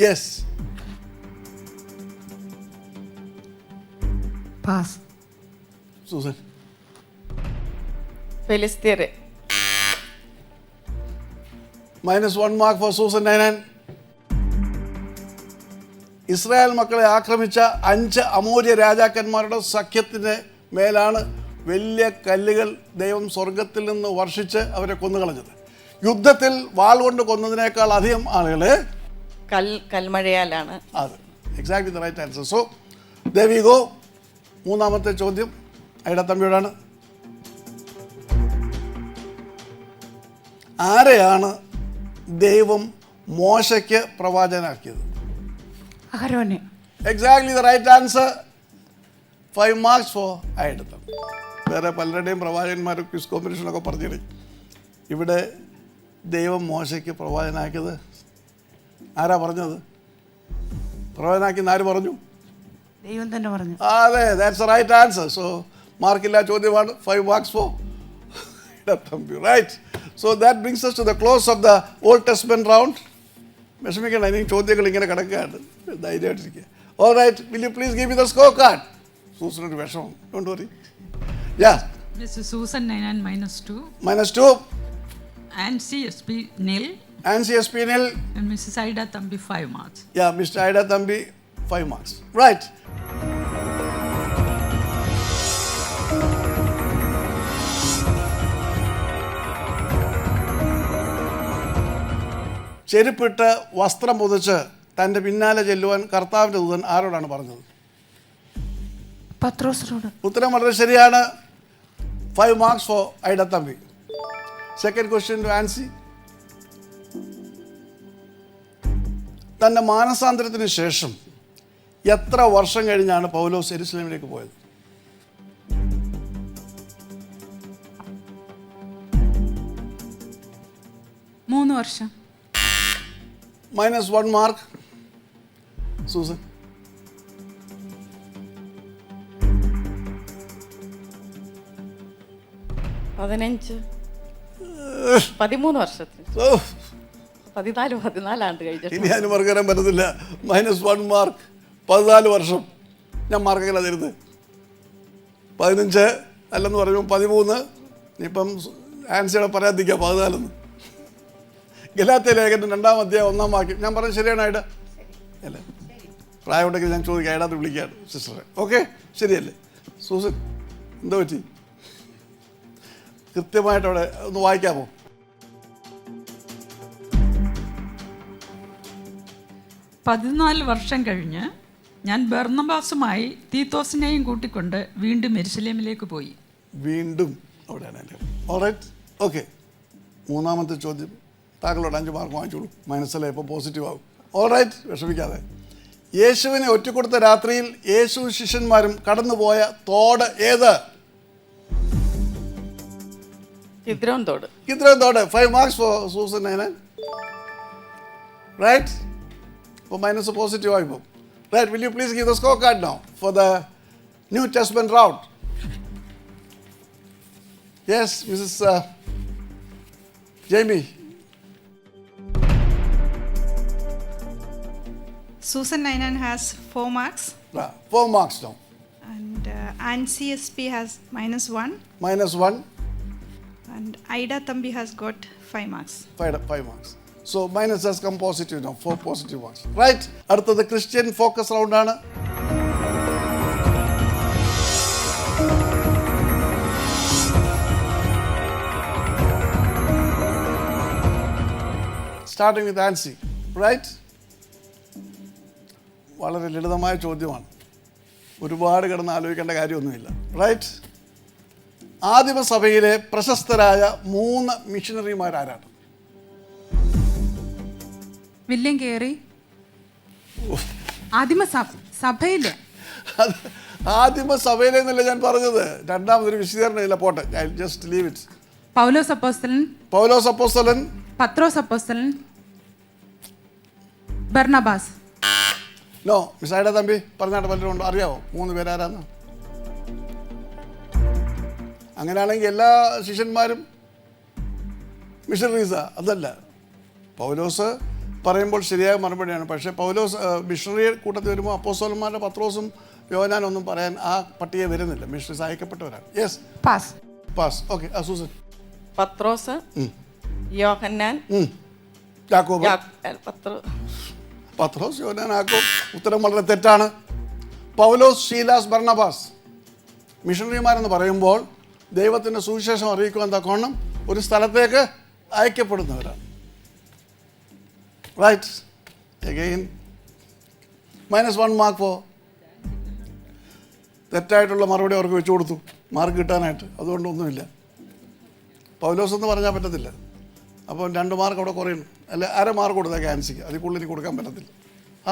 യെസ്. പാസ്. സൂസൻ. ഫെലിസ്തീയരെ. -1 mark for Susan Ninan. Israel മക്കളെ ആക്രമിച്ച 5 അമോര്യ രാജാക്കന്മാരുടെ സഖ്യത്തിന് മേലാണ് വലിയ കല്ലുകൾ ദൈവം സ്വർഗത്തിൽ നിന്ന് വർഷിച്ച് അവരെ കൊന്നുകളഞ്ഞത്. യുദ്ധത്തിൽ വാൾ കൊണ്ട് കൊന്നതിനേക്കാൾ അധികം ആളുകളെ കൽമഴയാലാണ്. അത് exactly the right answer. So there we go. മൂന്നാമത്തെ ചോദ്യം ഐഡ തമ്പിയോടാണ്. ആരെയാണ് ദൈവം മോശയ്ക്ക് പ്രവാചകനാക്കിയത്? അഹരോനെ. Exactly the right answer. 5 marks for Ida Thampi. വേറെ പലരുടെയും പ്രവാചകന്മാരും ക്വിസ് കോമ്പറ്റീഷനൊക്കെ പറഞ്ഞിട്ട് ഇവിടെ ദൈവം മോശയ്ക്ക് പ്രവാചകനാക്കിയത് ആരാ പറഞ്ഞത്? പ്രവാചകനാക്കിയെന്ന് ആര് പറഞ്ഞു? ദൈവം തന്നെ പറഞ്ഞു. അതെ, that's the right answer. So മാർക്കില്ല ചോദ്യമാണ്. 5 marks for Thampi. Right. So that brings us to the close of the Old Testament round. വിഷമിക്കണം, ഇനി ചോദ്യങ്ങൾ ഇങ്ങനെ കിടക്കുകയാണ്, ധൈര്യമായിട്ടിരിക്കുക. All right, will you please give me the scorecard? സൂസനൊരു വിഷമം, don't worry. Yeah. Mrs. Susan 99 -2. -2. And CSP nil. And CSP nil. And Mrs. Aida Thambi 5 marks. Yeah, Mr. Aida Thambi 5 marks. Right. ചെരുപ്പിട്ട് വസ്ത്രം പുതച്ച് തൻ്റെ പിന്നാലെ ചെല്ലുവാൻ കർത്താവിൻ്റെ ദൂതൻ ആരോടാണ് പറഞ്ഞത്? പത്രോസിനോട്. ഉത്തരം വളരെ ശരിയാണ്. 5 marks for Aida Thambi. Second question to Ansi. തൻ്റെ മാനസാന്തരത്തിന് ശേഷം എത്ര വർഷം കഴിഞ്ഞാണ് പൗലോസ് യെരുശലേമിലേക്ക് പോയത്? മൂന്ന് വർഷം. -1 mark. Susan. പതിമൂന്ന് വർഷത്തിൽ Oh. 14 ആണ്ട് കഴിഞ്ഞിട്ട്. ഇനി അതിന് മാർക്ക് തരാൻ പറ്റത്തില്ല. -1 mark. 14 വർഷം. ഞാൻ മാർക്കെങ്ങനെ തരുന്നത്? 15 അല്ലെന്ന് പറയുമ്പോൾ 13. ഇപ്പം ആൻസിയുടെ പറയാതിരിക്കുക 14. ഗലാത്യ ലേഖനം 2-ാം അധ്യായം 1-ാം വാക്യം. ഞാൻ പറഞ്ഞത് ശരിയാണ് ആയിട്ട് അല്ലേ? പ്രായമുണ്ടെങ്കിൽ ഞാൻ ചോദിക്കാം, ആയിടാത്ത് വിളിക്കുകയാണ് സിസ്റ്ററെ. ഓക്കെ, ശരിയല്ലേ? സൂസൻ എന്താ പറ്റി? കൃത്യമായിട്ട് അവിടെ ഒന്ന് വായിക്കാമോ? പതിനാല് വർഷം കഴിഞ്ഞ് ഞാൻ ബർന്നബാസുമായി തീത്തോസിനെയും കൂട്ടിക്കൊണ്ട് വീണ്ടും യെരുശലേമിലേക്ക് പോയി. വീണ്ടും അവിടെയാണ് എൻ്റെ. Alright, okay. മൂന്നാമത്തെ ചോദ്യം താങ്കളോട് 5 മാർക്ക് വാങ്ങിച്ചോളൂ. മനസ്സിലായി, ഇപ്പോൾ പോസിറ്റീവ് ആകും. ഓൾറൈറ്റ്, വിഷമിക്കാതെ. യേശുവിനെ ഒറ്റക്കൊടുത്ത രാത്രിയിൽ യേശു ശിഷ്യന്മാരും കടന്നുപോയ തോട് ഏത്? കിദ്രോൻ തോട്. കിദ്രോൻ തോട്. 5 marks for Susan 99. റൈറ്റ്, അപ്പോൾ മൈനസ് പോസിറ്റീവ് ആയിപ്പോൾ. Right, will you please give the score card now for the New Testament round? Yes, missus Jamie. Susan 99 has 4 marks. 4 marks now. And Anne CSP has -1. -1. And Aida Thambi has got 5 marks. 5 marks. So minus has come positive now. 4 positive marks. Right. അടുത്തത് Christian focus round ആണ്. Starting with Ansi. Right. വളരെ ലളിതമായ ചോദ്യമാണ്, ഒരുപാട് കിടന്ന് ആലോചിക്കേണ്ട കാര്യമൊന്നുമില്ല. Right. ആദിമസഭയിലെ പ്രശസ്തരായ 3 മിഷണറിമാരാരാണ്? വില്യം കേറി. സഭയിലെ ആദിമസഭയിലെന്നല്ല ഞാൻ പറഞ്ഞത്. രണ്ടാമതൊരു വിശദീകരണം ഇല്ല, പോട്ടെ. I just leave it. Paulos അപ്പോസ്തലൻ. പൗലോസ് അപ്പോസ്തലൻ. പത്രോസ് അപ്പോസ്തലൻ. Barnabas. No, Miss Ida Thampi പറഞ്ഞാട്ട് പലരും ഉണ്ടോ? അറിയാവോ 3 പേരാരാന്ന്? അങ്ങനെയാണെങ്കിൽ എല്ലാ ശിഷ്യന്മാരും മിഷണറീസാ? അതല്ല. പൗലോസ് പറയുമ്പോൾ ശരിയായ മറുപടിയാണ്. പക്ഷേ പൗലോസ് മിഷണറി കൂട്ടത്തിൽ വരുമ്പോൾ അപ്പോസ്തലന്മാരുടെ പത്രോസും യോഹന്നാനൊന്നും പറയാൻ ആ പട്ടിക വരുന്നില്ല. മിഷണറീസ് അയക്കപ്പെട്ടവരാണ്. Yes, pass. Pass. Okay. Susan. Pathros, Yohannan, Yakob. Pathros, Yohannan, യാക്കോബ്. ഉത്തരം വളരെ തെറ്റാണ്. പൗലോസ്, ശീലാസ്, ബർണബാസ് മിഷണറിമാരെന്ന് പറയുമ്പോൾ ദൈവത്തിൻ്റെ സുവിശേഷം അറിയിക്കുവാൻ തക്കവണ്ണം ഒരു സ്ഥലത്തേക്ക് അയക്കപ്പെടുന്നവരാണ്. റൈറ്റ്. അഗെയിൻ -1 മാർക്ക് പോ. തെറ്റായിട്ടുള്ള മറുപടി അവർക്ക് വെച്ചു കൊടുത്തു മാർക്ക് കിട്ടാനായിട്ട്. അതുകൊണ്ടൊന്നുമില്ല. പൗലോസ് എന്ന് പറഞ്ഞാൽ പറ്റത്തില്ല. അപ്പോൾ 2 മാർക്ക് അവിടെ കുറയുന്നു. അല്ല, അര മാർക്ക് കൊടുത്തേക്ക് ആൻസിക്ക്. അതിൽ കൂടുതൽ എനിക്ക് കൊടുക്കാൻ പറ്റത്തില്ല.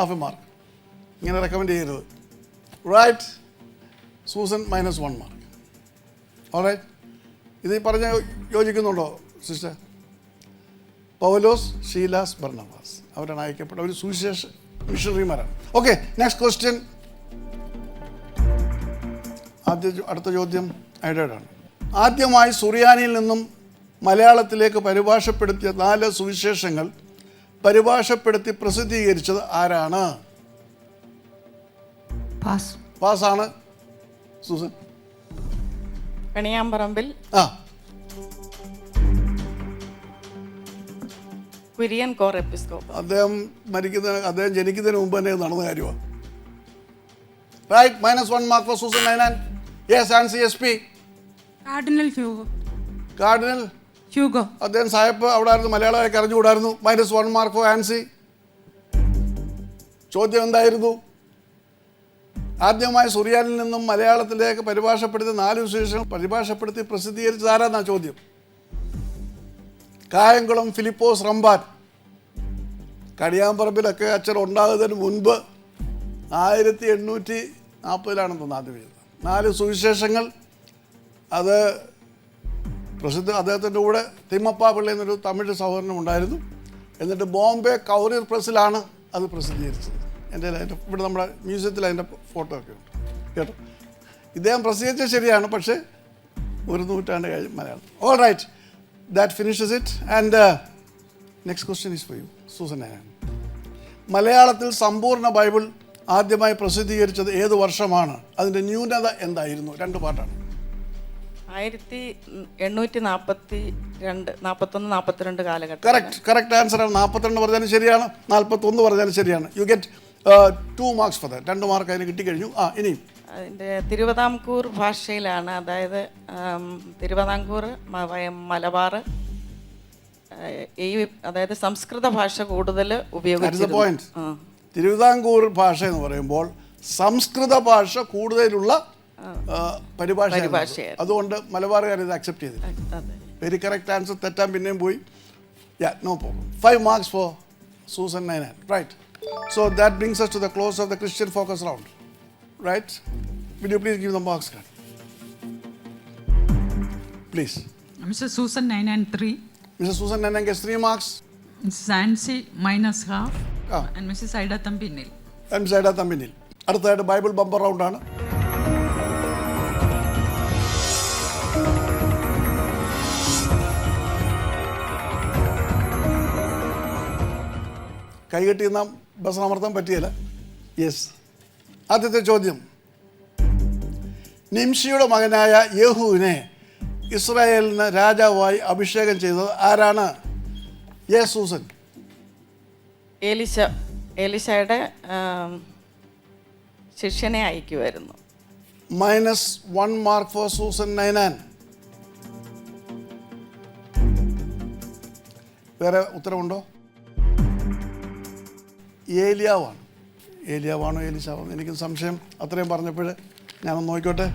½ മാർക്ക്. ഇങ്ങനെ റെക്കമെൻഡ് ചെയ്യരുത്. റൈറ്റ്. Susan -1 mark. ഓൾറൈറ്റ്. ഇത് പറഞ്ഞ യോജിക്കുന്നുണ്ടോ സിസ്റ്റർ? പൗലോസ്, ശീലാസ്, ബർണബാസ് അവരാണ് അയക്കപ്പെട്ട ഒരു സുവിശേഷ മിഷണറിമാരാണ്. Okay, next question. അടുത്ത ചോദ്യം ഐഡയാണ്. ആദ്യമായി സുറിയാനിയിൽ നിന്നും മലയാളത്തിലേക്ക് പരിഭാഷപ്പെടുത്തിയ 4 സുവിശേഷങ്ങൾ പരിഭാഷപ്പെടുത്തി പ്രസിദ്ധീകരിച്ചത് ആരാണ്? പാസ്സാണ്. സൂസൻ. കണിയാമ്പറമ്പിൽ ആ, കുര്യൻ കോർ എപ്പിസ്കോപ്പ്. അദ്ദേഹം ജനിക്കുന്നതിന് മുമ്പ് തന്നെ നടന്ന കാര്യമാണ്. Right. -1 mark for Susan Ninan. Yes, Ancy SP. Cardinal Hugo. Cardinal Hugo. അദ്ദേഹം സാഹിബ് അവിടെ ആയിരുന്നു, മലയാളമൊക്കെ അറിഞ്ഞുകൂടായിരുന്നു. -1 മാർക്ക് ഫോർ ആൻസി. ചോദ്യം എന്തായിരുന്നു? ആദ്യമായി സുറിയാനിൽ നിന്നും മലയാളത്തിലേക്ക് പരിഭാഷപ്പെടുത്തി 4 സുവിശേഷങ്ങൾ പരിഭാഷപ്പെടുത്തി പ്രസിദ്ധീകരിച്ചത് ആരാന്നാ ചോദ്യം. കായംകുളം ഫിലിപ്പോസ് റമ്പാൻ. കണിയാമ്പറമ്പിലൊക്കെ അച്ഛൻ ഉണ്ടാകുന്നതിന് മുൻപ് 1840 തോന്നുന്നു ആദ്യം എഴുതുന്നത്. 4 സുവിശേഷങ്ങൾ. അത് അദ്ദേഹത്തിൻ്റെ കൂടെ തിമ്മപ്പ പിള്ള എന്നൊരു തമിഴ് സഹോദരനും ഉണ്ടായിരുന്നു. എന്നിട്ട് ബോംബെ കൗറിയർ പ്രസ്സിലാണ് അത് പ്രസിദ്ധീകരിച്ചത്. എൻ്റെ ഇവിടെ നമ്മുടെ മ്യൂസിയത്തിൽ അതിൻ്റെ ഫോട്ടോ ഒക്കെ ഉണ്ട് കേട്ടോ. ഇദ്ദേഹം പ്രസിദ്ധീകരിച്ചത് ശരിയാണ്, പക്ഷേ 1 നൂറ്റാണ്ട് കഴിഞ്ഞ് Malayalam. All right, that finishes it. And next question is for you, Susan Ninan. മലയാളത്തിൽ സമ്പൂർണ്ണ ബൈബിൾ ആദ്യമായി പ്രസിദ്ധീകരിച്ചത് ഏത് വർഷമാണ്? അതിൻ്റെ ന്യൂനത എന്തായിരുന്നു? 2 പാട്ടാണ്. 1841-42 കാലഘട്ടം. കറക്റ്റ് ആൻസറാണ്. 42 പറഞ്ഞാലും ശരിയാണ്, 41 പറഞ്ഞാലും ശരിയാണ്. You get 2 marks for that. 2 mark അതിന് കിട്ടിക്കഴിഞ്ഞു. ഇനിയും അതിൻ്റെ തിരുവിതാംകൂർ ഭാഷയിലാണ്, അതായത് തിരുവിതാംകൂർ, മലബാർ, അതായത് സംസ്കൃത ഭാഷ കൂടുതൽ ഉപയോഗിച്ചു. തിരുവിതാംകൂർ ഭാഷ എന്ന് പറയുമ്പോൾ സംസ്കൃത ഭാഷ കൂടുതലുള്ള പരിഭാഷ. അതുകൊണ്ട് മലബാറുകാർ ഇത് അക്സെപ്റ്റ് ചെയ്തില്ല. Very correct answer. തെറ്റാൻ പിന്നെയും പോയി. No problem. 5 marks for Susan Ninan. Right. So that brings us to the close of the Christian Focus round. Right? Will you please give the marks card? Please. Mrs. Susan 9 and 3. Mrs. Susan Nainan gets 3 marks. Mrs. Nancy -1/2. And Mrs. Aida Thambinnil. And Mrs. Aida Thambinnil. അടുത്തതായിട്ട് Bible bumper റൗണ്ടാണ്. കൈകെട്ടി നാം bus അമർത്താൻ പറ്റിയല്ല. Yes. ആദ്യത്തെ ചോദ്യം. നിംഷിയുടെ മകനായ യേഹൂവിനെ ഇസ്രായേലിന് രാജാവായി അഭിഷേകം ചെയ്തത് ആരാണ്? Yes Susan. ഏലിശയുടെ ശിഷ്യനെ അയക്കുമായിരുന്നു. -1 മാർക്ക് ഫോർ സൂസൻ നൈനാൻ. വേറെ ഉത്തരവുണ്ടോ? ഏലിയാവാണോ ഏലിശാവാണോ എനിക്ക് സംശയം. അത്രയും പറഞ്ഞപ്പോൾ ഞാനൊന്ന് നോക്കിക്കോട്ടെ.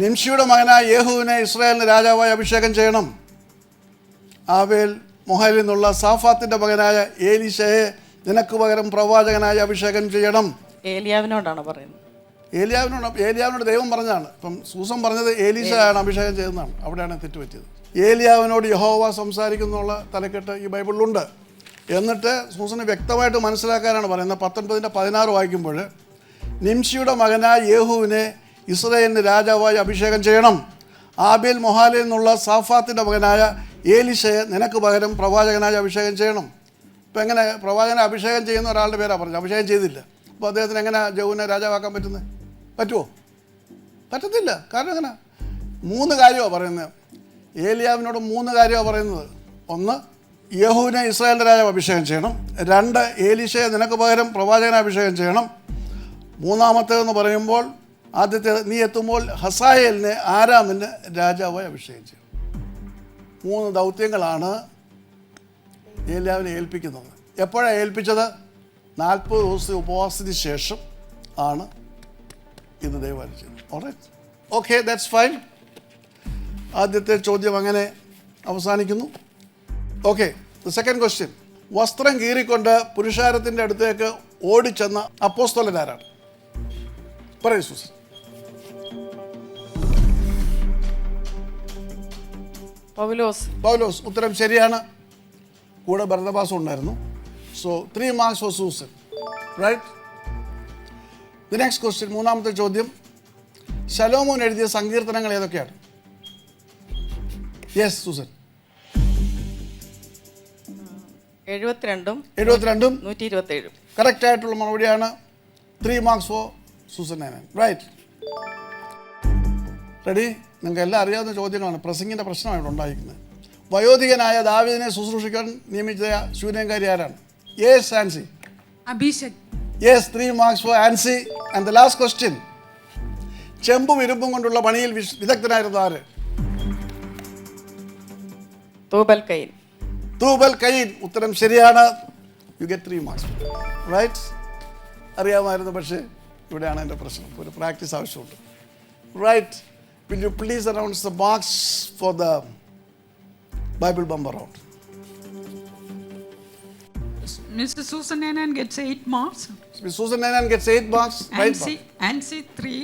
നിംഷിയുടെ മകനായ യേഹൂവിനെ ഇസ്രായേലിന് രാജാവായി അഭിഷേകം ചെയ്യണം. ആബേൽ മൊഹാലിൽ നിന്നുള്ള സാഫാത്തിൻ്റെ മകനായ ഏലീശയെ നിനക്ക് പകരം പ്രവാചകനായി അഭിഷേകം ചെയ്യണം. ഏലിയാവിനോടാണ് പറയുന്നത്. ഏലിയാവിനോട് ദൈവം പറഞ്ഞതാണ്. ഇപ്പം സൂസൻ പറഞ്ഞത് ഏലീശയാണ് അഭിഷേകം ചെയ്തതെന്നാണ്. അവിടെയാണ് തെറ്റുപറ്റിയത്. ഏലിയാവിനോട് യഹോവ സംസാരിക്കുന്നുള്ള തലക്കെട്ട് ഈ ബൈബിളിലുണ്ട്. എന്നിട്ട് സൂസന് വ്യക്തമായിട്ട് മനസ്സിലാക്കാനാണ് പറയുന്നത്. 19-16 വായിക്കുമ്പോൾ നിംഷിയുടെ മകനായ യേഹൂവിനെ ഇസ്രായേലിന് രാജാവായി അഭിഷേകം ചെയ്യണം. ആബേൽ മൊഹാലിൽ നിന്നുള്ള സാഫാത്തിൻ്റെ മകനായ ഏലീശയെ നിനക്ക് പകരം പ്രവാചകനായി അഭിഷേകം ചെയ്യണം. ഇപ്പം എങ്ങനെ പ്രവാചകനെ അഭിഷേകം ചെയ്യുന്ന ഒരാളുടെ പേരാണ് പറഞ്ഞത്, അഭിഷേകം ചെയ്തില്ല. അപ്പോൾ അദ്ദേഹത്തിന് എങ്ങനെ ജഹൂവിനെ രാജാവാക്കാൻ പറ്റുന്നത്? പറ്റുമോ? പറ്റത്തില്ല. കാരണം എങ്ങനെ? 3 കാര്യമാണ് പറയുന്നത്. ഏലിയാവിനോട് 3 കാര്യമാണ് പറയുന്നത്. 1, യേഹൂവിനെ ഇസ്രായേലിൻ്റെ രാജാവ് അഭിഷേകം ചെയ്യണം. 2, ഏലീശയെ നിനക്ക് പകരം പ്രവാചകനെ അഭിഷേകം ചെയ്യണം. 3-മത്തേതെന്ന് പറയുമ്പോൾ ആദ്യത്തേത്, നീ എത്തുമ്പോൾ ഹസായേലിനെ ആരാമിന് രാജാവായി അഭിഷേകം ചെയ്യണം. 3 ദൗത്യങ്ങളാണ് ഏലിയാവിനെ ഏൽപ്പിക്കുന്നത്. എപ്പോഴാണ് ഏൽപ്പിച്ചത്? 40 ദിവസത്തെ ഉപവാസത്തിന് ശേഷം ആണ് ഇത് ദൈവം ചെയ്തത്. Alright, okay, that's fine. ആദ്യത്തെ ചോദ്യം അങ്ങനെ അവസാനിക്കുന്നു. Okay, the second question. വസ്ത്രം കീറിക്കൊണ്ട് പുരുഷാരത്തിൻ്റെ അടുത്തേക്ക് ഓടിച്ചെന്ന അപ്പോസ്തലൻ ആരാണ്? പറയൂ സൂസൻ. പൗലോസ്. ഉത്തരം ശരിയാണ്. കൂടെ ബർന്നബാസും ഉണ്ടായിരുന്നു. So 3 marks for Susan. Right. The next question, 3-മത്തെ ചോദ്യം. ശലോമോൻ എഴുതിയ സങ്കീർത്തനങ്ങൾ ഏതൊക്കെയാണ്? Yes Susan. 72 127. കറക്റ്റ് ആയിട്ടുള്ള മറുപടിയാണ്. 3 marks for Susan Ninan. Right, ready? നിങ്ങൾക്ക് എല്ലാം അറിയാവുന്ന ചോദ്യങ്ങളാണ്. പ്രസംഗിൻ്റെ പ്രശ്നമായിട്ട് ഉണ്ടായിരിക്കുന്നത്. വയോധികനായ ദാവീദിനെ ശുശ്രൂഷിക്കാൻ നിയമിച്ച ശൂന്യകാരി ആരാണ്? Yes Ancy. Abhishek. Yes, 3 marks for Ancy. And the last question. ചെമ്പും ഇരുമ്പും കൊണ്ടുള്ള പണിയിൽ വിദഗ്ധനായിരുന്നു ആര്? Tubal Cain. Tubal Cain. ഉത്തരം ശരിയാണ്. You get 3 marks. റൈറ്റ്, അറിയാമായിരുന്നു. പക്ഷേ ഇവിടെയാണ് എൻ്റെ പ്രശ്നം. ഒരു പ്രാക്ടീസ് ആവശ്യമുണ്ട്. Right, will you please announce the marks for the Bible bumper round? Mrs. Susan Nanan gets 8 marks. Susan Nanan gets 8 marks. Right. Ansi 3.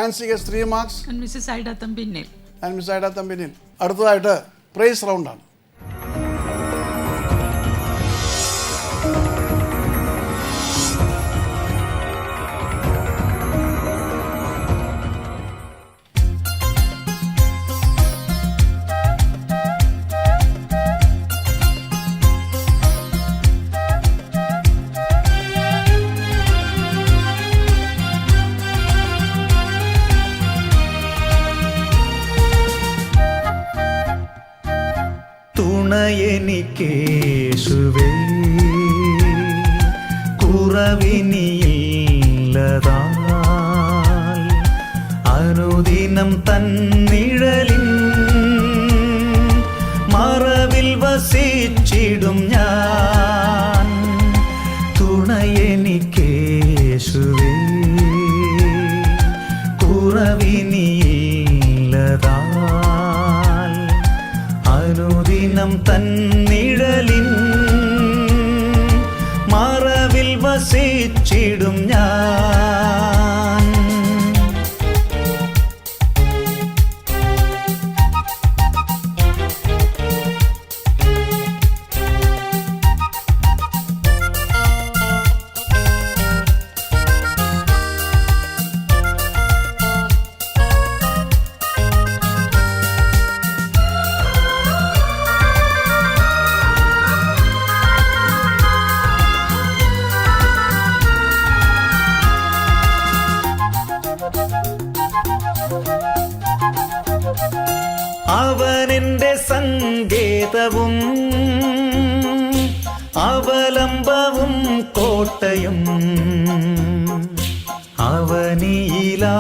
Ansi gets 3 marks. And Mrs. Aida Thambinnil. And Miss Aida Thambinnil. അടുത്തതായിട്ട് price റൗണ്ടാണ്. തുണയെനിക്കേശുവേ, കുറവിനിയില്ലതാൽ അനുദിനം തന്നിഴലിൻ മറവിൽ വസിച്ചിടും ഞാൻ. തുണയെനിക്കേശുവേ, കുറവിനിയില്ലതാൽ അനുദിനം തന്നിഴലിൻ മറവിൽ വസിച്ചിടും ഞാൻ. അവനെന്റെ സങ്കേതവും അവലംബവും കോട്ടയും, അവനിയിലാകുലത്തിൽ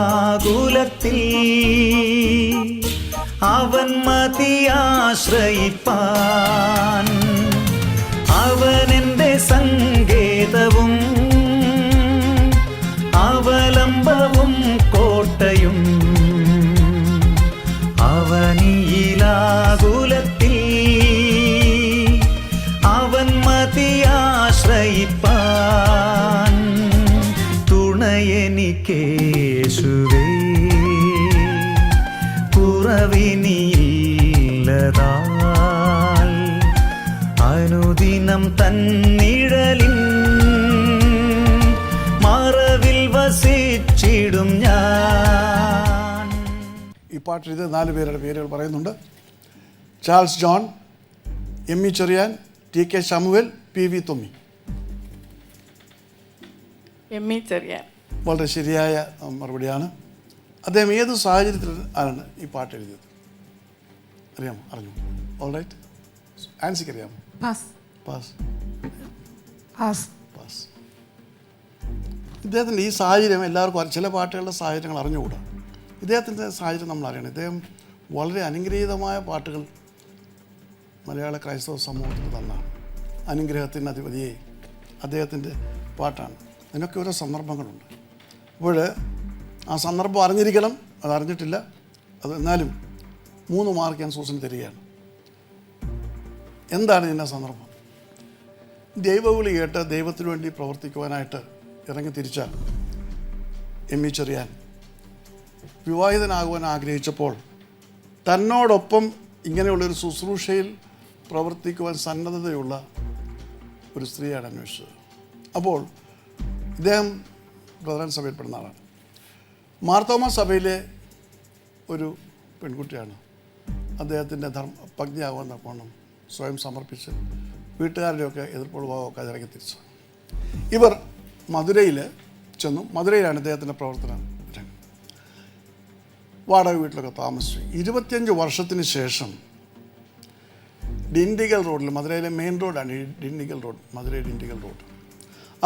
അവൻ മതിയാശ്രയിപ്പാൻ. അവനെന്റെ സങ്കേതവും അവലംബവും കോട്ടയും, അവനിയിലാകുലത്തിൽ അവൻ മതിയാശ്രയിപ്പാൻ. തുണയെനിക്കേശുവേ, കുറവിനിയില്ലതാൽ അനുദിനം തന്നിഴലിൻ മറവിൽ വസിച്ചിടും ഞാൻ. ഈ പാട്ടിൽ ഇത് 4 പേരുടെ പേരുകൾ പറയുന്നുണ്ട്. Charles John, M E Cherian, T K Shamuel, P V Thommy. M E Cherian. വളരെ ശരിയായ മറുപടിയാണ്. അദ്ദേഹം ഏത് സാഹചര്യത്തിൽ ആണ് ഈ പാട്ട് എഴുതിയത്? അറിയാമോ? അറിഞ്ഞു. ഓൾ റൈറ്റ്, ആൻസിക്ക് അറിയാമോ? പാസ്. പാസ്. പാസ്. പാസ്. ഇദ്ദേഹത്തിൻ്റെ ഈ സാഹചര്യം എല്ലാവർക്കും ചില പാട്ടുകളുടെ സാഹചര്യങ്ങൾ അറിഞ്ഞുകൂടാ. ഇദ്ദേഹത്തിൻ്റെ സാഹചര്യം നമ്മൾ അറിയണം. ഇദ്ദേഹം വളരെ അനുഗ്രഹീതമായ പാട്ടുകൾ മലയാള ക്രൈസ്തവ സമൂഹത്തിന് തന്നാണ്. അനുഗ്രഹത്തിന് അധിപതിയെ അദ്ദേഹത്തിൻ്റെ പാട്ടാണ്. അതിനൊക്കെ ഓരോ സന്ദർഭങ്ങളുണ്ട്. അപ്പോൾ ആ സന്ദർഭം അറിഞ്ഞിരിക്കണം. അതറിഞ്ഞിട്ടില്ല. അത് എന്നാലും 3 മാർക്ക് ഞാൻ സൂസന് തരികയാണ്. എന്താണ് ഇതിൻ്റെ സന്ദർഭം? ദൈവവിളി കേട്ട് ദൈവത്തിനു വേണ്ടി പ്രവർത്തിക്കുവാനായിട്ട് ഇറങ്ങി തിരിച്ച എം ഇ ചെറിയാൻ വിവാഹിതനാകുവാൻ ആഗ്രഹിച്ചപ്പോൾ തന്നോടൊപ്പം ഇങ്ങനെയുള്ളൊരു ശുശ്രൂഷയിൽ പ്രവർത്തിക്കുവാൻ സന്നദ്ധതയുള്ള ഒരു സ്ത്രീയാണ് അന്വേഷിച്ചത്. അപ്പോൾ ഇദ്ദേഹം ബ്രദറൻ സഭയിൽപ്പെടുന്ന ആളാണ്. മാർത്തോമ സഭയിലെ ഒരു പെൺകുട്ടിയാണ്. അദ്ദേഹത്തിൻ്റെ പത്നിയാകുമെന്ന കോണം സ്വയം സമർപ്പിച്ച് വീട്ടുകാരുടെയൊക്കെ എതിർപ്പുളവാകൊക്കെ ഇറങ്ങി തിരിച്ചു. ഇവർ മധുരയിൽ ചെന്നു. മധുരയിലാണ് ഇദ്ദേഹത്തിൻ്റെ പ്രവർത്തനം. വാടക വീട്ടിലൊക്കെ താമസിച്ചു. 25 വർഷത്തിന് ശേഷം ഡിണ്ടിഗൽ റോഡിൽ, മധുരയിലെ മെയിൻ റോഡാണ് ഈ ഡിണ്ടിഗൽ റോഡ്, മധുരൈ ഡിണ്ടിഗൽ റോഡ്,